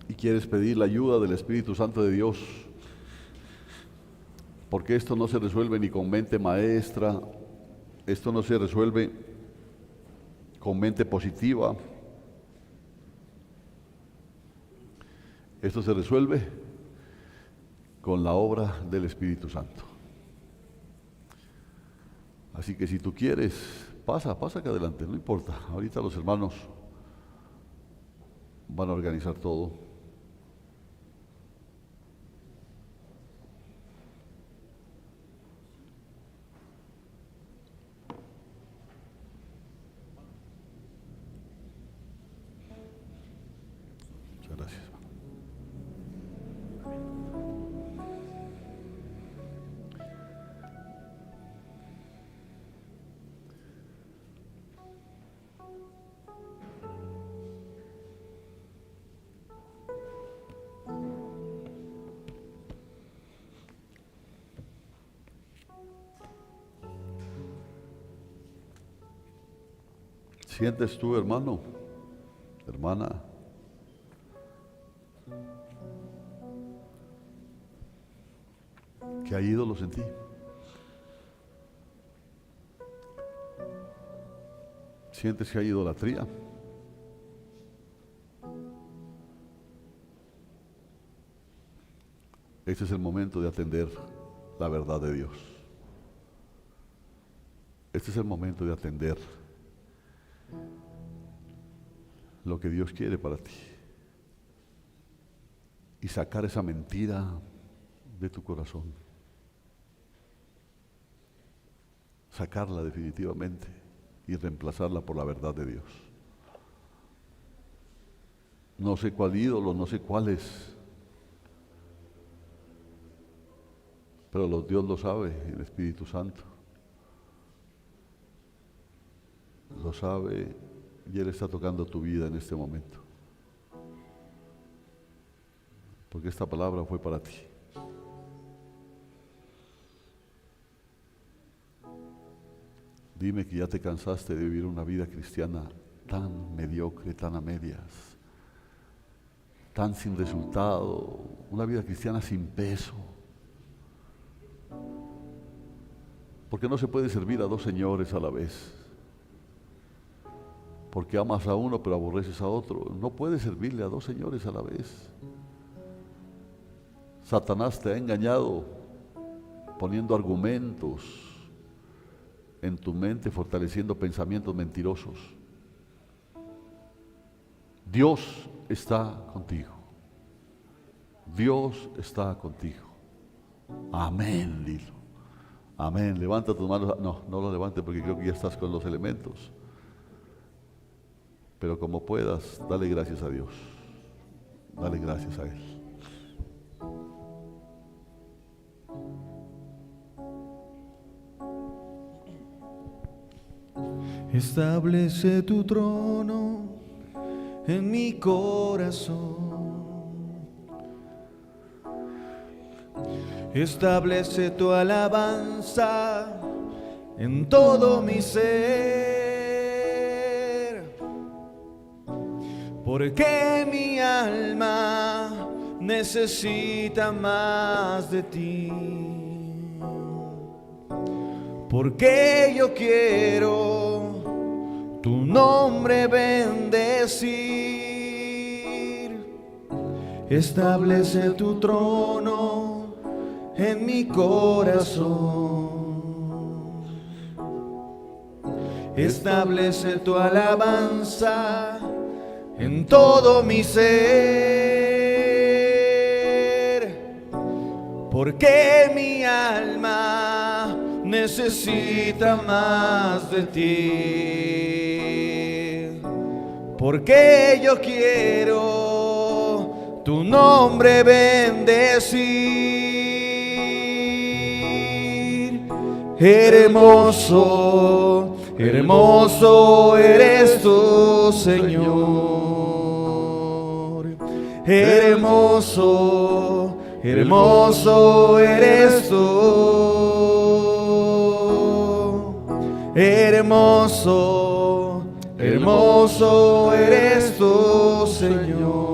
y quieres pedir la ayuda del Espíritu Santo de Dios porque esto no se resuelve ni con mente maestra, esto no se resuelve con mente positiva, esto se resuelve con la obra del Espíritu Santo. Así que si tú quieres, pasa acá adelante, no importa, ahorita los hermanos van a organizar todo. Muchas gracias. ¿Sientes tú, hermano, hermana, que hay ídolos en ti? ¿Sientes que hay idolatría? Este es el momento de atender la verdad de Dios. Este es el momento de atender lo que Dios quiere para ti y sacar esa mentira de tu corazón, sacarla definitivamente y reemplazarla por la verdad de Dios. No sé cuál ídolo, no sé cuál es, pero Dios lo sabe, el Espíritu Santo lo sabe y Él está tocando tu vida en este momento, porque esta palabra fue para ti. Dime que ya te cansaste de vivir una vida cristiana tan mediocre, tan a medias, tan sin resultado, una vida cristiana sin peso. Porque no se puede servir a dos señores a la vez. Porque amas a uno pero aborreces a otro. No puedes servirle a dos señores a la vez. Satanás te ha engañado poniendo argumentos en tu mente, fortaleciendo pensamientos mentirosos. Dios está contigo. Dios está contigo. Amén, dilo. Amén. Levanta tus manos. No lo levantes porque creo que ya estás con los elementos. Pero como puedas, dale gracias a Dios. Dale gracias a Él. Establece tu trono en mi corazón. Establece tu alabanza en todo mi ser, porque mi alma necesita más de ti, porque yo quiero tu nombre bendecir. Establece tu trono en mi corazón. Establece tu alabanza en todo mi ser, porque mi alma necesita más de ti, porque yo quiero tu nombre bendecir. Hermoso, hermoso eres tú, Señor. Hermoso, hermoso eres tú. Hermoso, hermoso eres tú, Señor.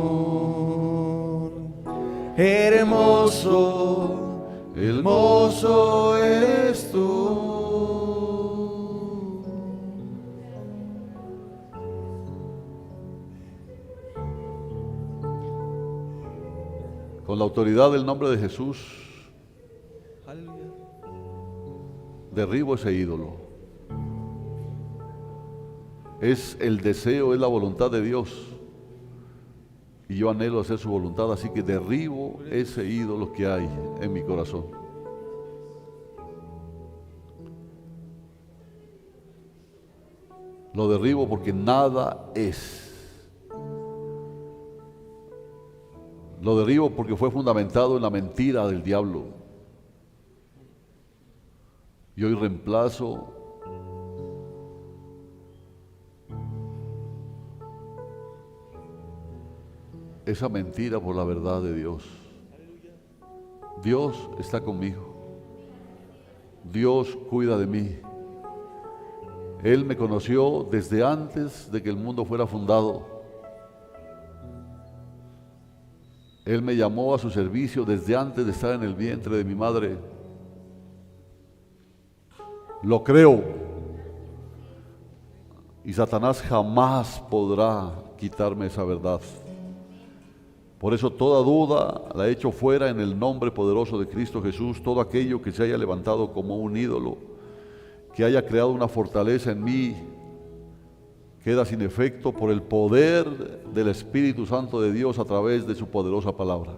Hermoso, hermoso eres tú. Con la autoridad del nombre de Jesús, Aleluya. derribo ese ídolo. Es el deseo, es la voluntad de Dios. Y yo anhelo hacer su voluntad, así que derribo ese ídolo que hay en mi corazón. Lo derribo porque nada es. Lo derribo porque fue fundamentado en la mentira del diablo. Y hoy reemplazo esa mentira por la verdad de Dios. Dios está conmigo. Dios cuida de mí. Él me conoció desde antes de que el mundo fuera fundado. Él me llamó a su servicio desde antes de estar en el vientre de mi madre. Lo creo. Y Satanás jamás podrá quitarme esa verdad. Por eso toda duda la echo fuera en el nombre poderoso de Cristo Jesús. Todo aquello que se haya levantado como un ídolo, que haya creado una fortaleza en mí, queda sin efecto por el poder del Espíritu Santo de Dios a través de su poderosa palabra.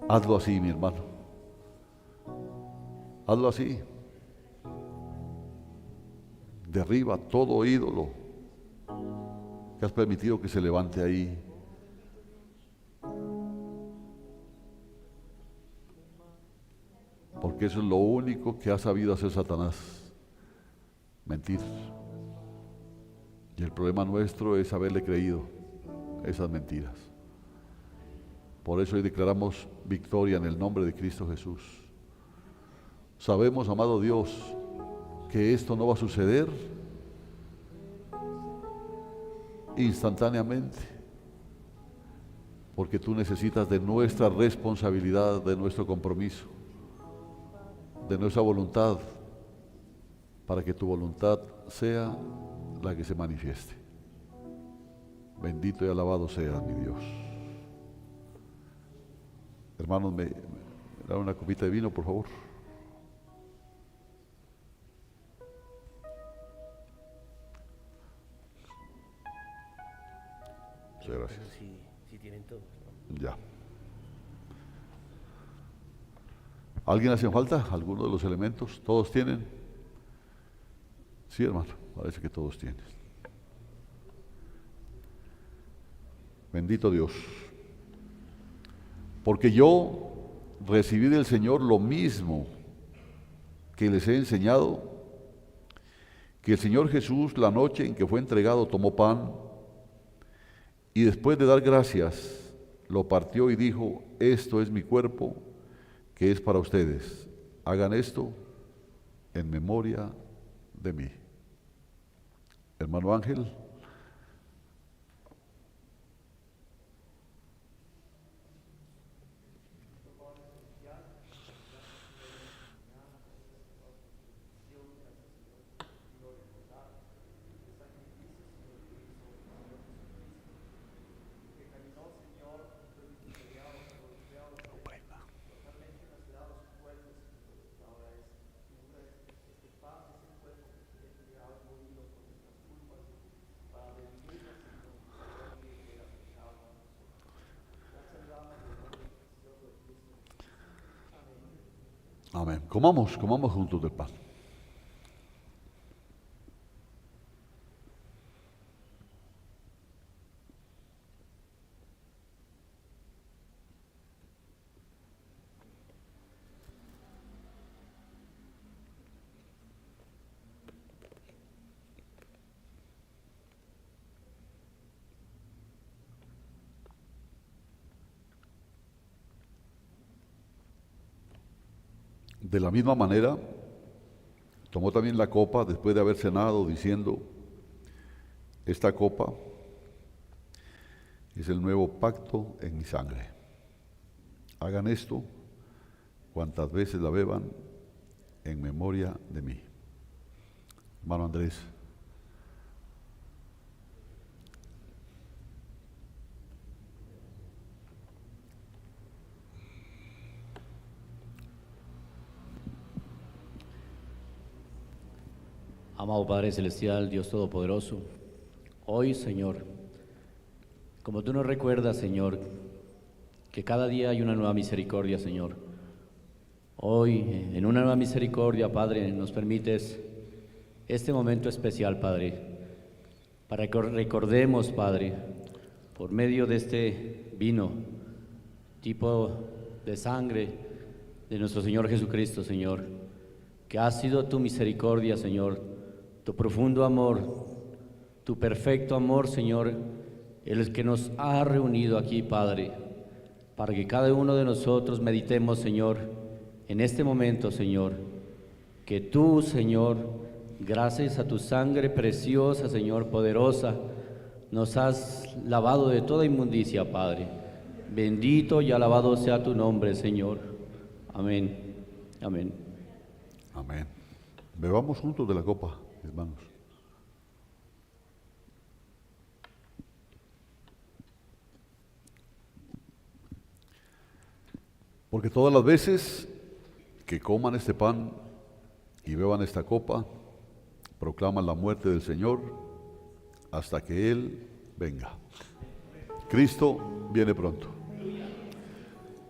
Hazlo así, mi hermano. Hazlo así. Derriba todo ídolo que has permitido que se levante ahí. Porque eso es lo único que ha sabido hacer Satanás. Mentir. Y el problema nuestro es haberle creído esas mentiras. Por eso hoy declaramos victoria en el nombre de Cristo Jesús. Sabemos, amado Dios, que esto no va a suceder instantáneamente, porque tú necesitas de nuestra responsabilidad, de nuestro compromiso, de nuestra voluntad, para que tu voluntad sea la que se manifieste. Bendito y alabado seas, mi Dios. Hermanos, me dan una copita de vino, por favor. Muchas gracias. Si tienen todos, ¿no? Ya. ¿Alguien hace falta? ¿Alguno de los elementos? ¿Todos tienen? Sí, hermano, parece que todos tienen. Bendito Dios. Porque yo recibí del Señor lo mismo que les he enseñado, que el Señor Jesús, la noche en que fue entregado, tomó pan y después de dar gracias, lo partió y dijo: esto es mi cuerpo, que es para ustedes. Hagan esto en memoria de mí. Hermano Ángel. Amén. Comamos juntos del pan. De la misma manera, tomó también la copa después de haber cenado, diciendo: esta copa es el nuevo pacto en mi sangre. Hagan esto cuantas veces la beban, en memoria de mí. Hermano Andrés. Amado Padre Celestial, Dios Todopoderoso, hoy, Señor, como tú nos recuerdas, Señor, que cada día hay una nueva misericordia, Señor. Hoy, en una nueva misericordia, Padre, nos permites este momento especial, Padre, para que recordemos, Padre, por medio de este vino, tipo de sangre de nuestro Señor Jesucristo, Señor, que ha sido tu misericordia, Señor, tu profundo amor, tu perfecto amor, Señor, el que nos ha reunido aquí, Padre, para que cada uno de nosotros meditemos, Señor, en este momento, Señor, que tú, Señor, gracias a tu sangre preciosa, Señor, poderosa, nos has lavado de toda inmundicia, Padre. Bendito y alabado sea tu nombre, Señor. Amén. Amén. Amén. Bebamos juntos de la copa, hermanos. Porque todas las veces que coman este pan y beban esta copa, proclaman la muerte del Señor hasta que Él venga. Cristo viene pronto.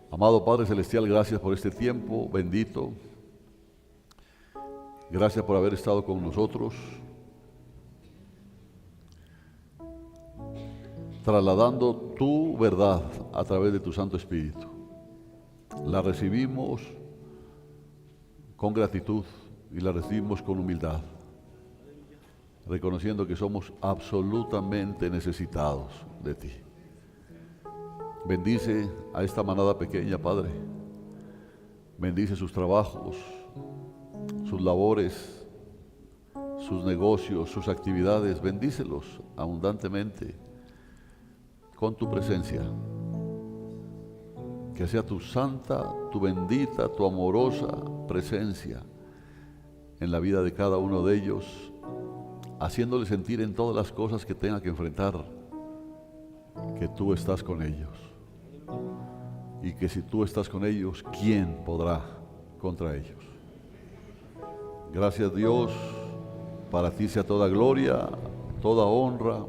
Amado Padre Celestial, gracias por este tiempo bendito. Gracias por haber estado con nosotros, trasladando tu verdad a través de tu Santo Espíritu. La recibimos con gratitud y la recibimos con humildad, reconociendo que somos absolutamente necesitados de ti. Bendice a esta manada pequeña, Padre. Bendice sus trabajos, sus labores, sus negocios, sus actividades. Bendícelos abundantemente con tu presencia. Que sea tu santa, tu bendita, tu amorosa presencia en la vida de cada uno de ellos, haciéndole sentir en todas las cosas que tenga que enfrentar que tú estás con ellos. Y que si tú estás con ellos, ¿quién podrá contra ellos? Gracias, Dios. Para ti sea toda gloria, toda honra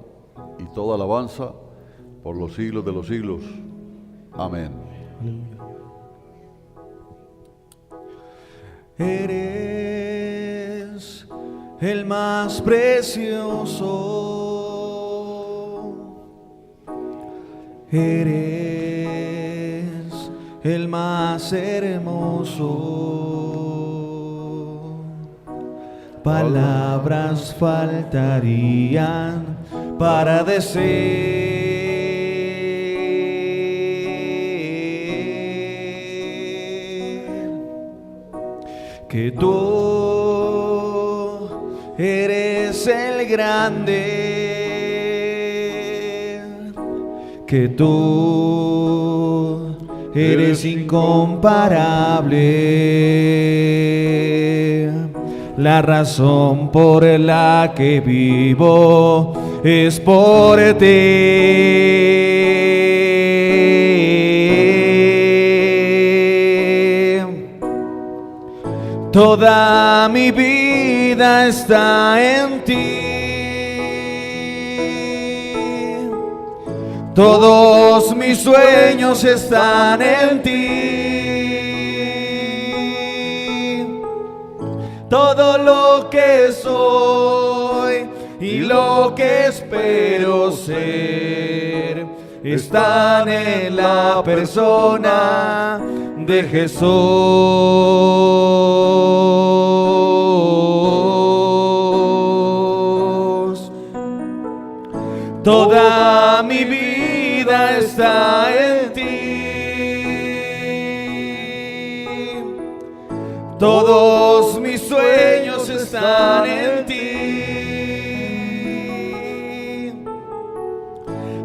y toda alabanza por los siglos de los siglos. Amén. Eres el más precioso, eres el más hermoso. Palabras faltarían para decir que tú eres el grande, que tú eres incomparable. La razón por la que vivo es por ti. Toda mi vida está en ti. Todos mis sueños están en ti. Todo lo que soy y lo que espero ser están en la persona de Jesús. Toda mi vida está en ti. Todos mis sueños están en ti.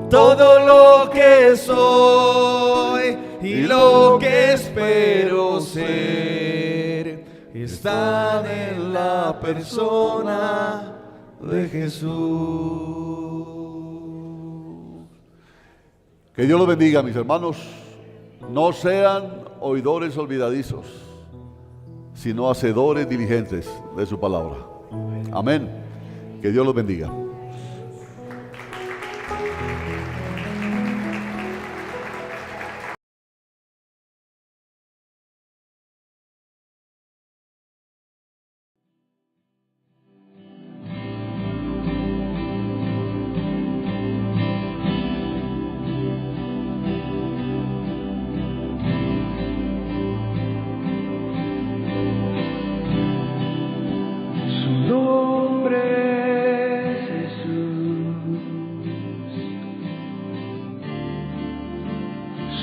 Todo lo que soy y lo que espero ser ser están en la persona de Jesús. Que Dios los bendiga, mis hermanos. No sean oidores olvidadizos, sino hacedores diligentes de su palabra. Amén. Que Dios los bendiga.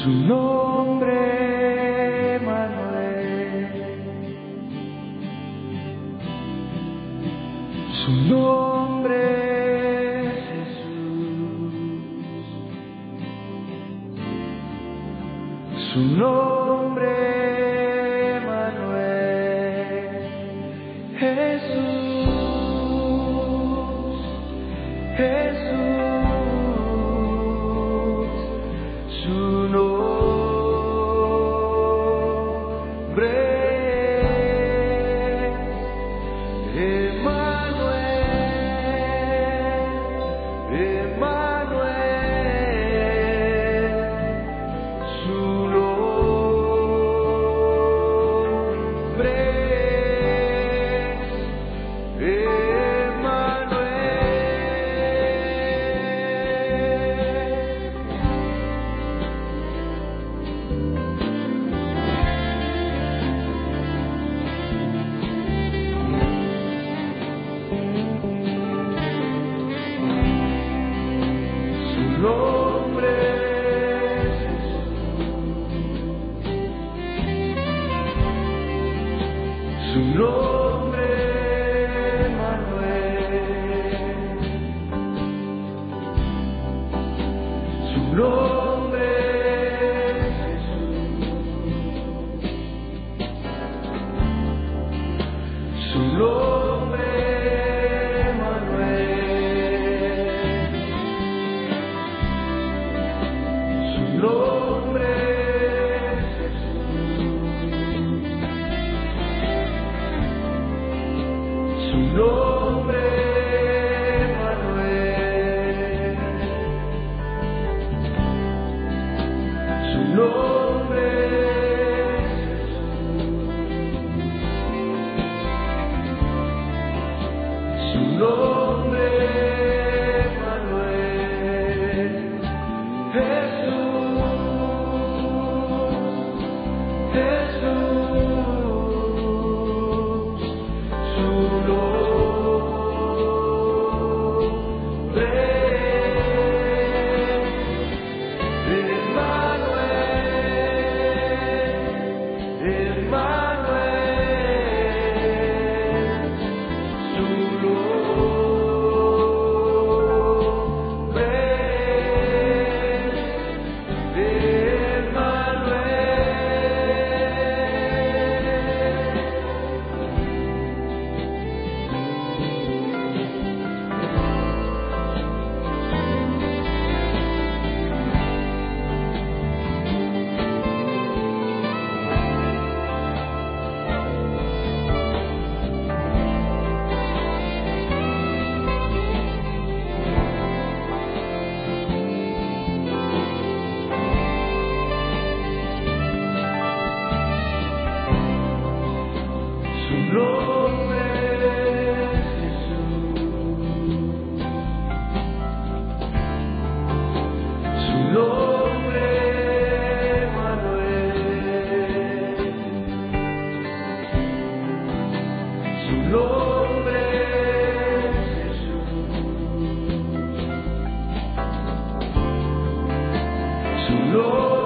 Su nombre Manuel, su nombre Jesús, su nombre Manuel, Jesús, Jesús. Su nombre Emmanuel, Emmanuel. Su nombre su nombre Manuel, su nombre Jesús, su nombre Manuel, su nombre su nombre Manuel, su nombre Jesús, su nombre Manuel, Jesús, Jesús, su nombre Emmanuel, Emmanuel, su nombre Lord.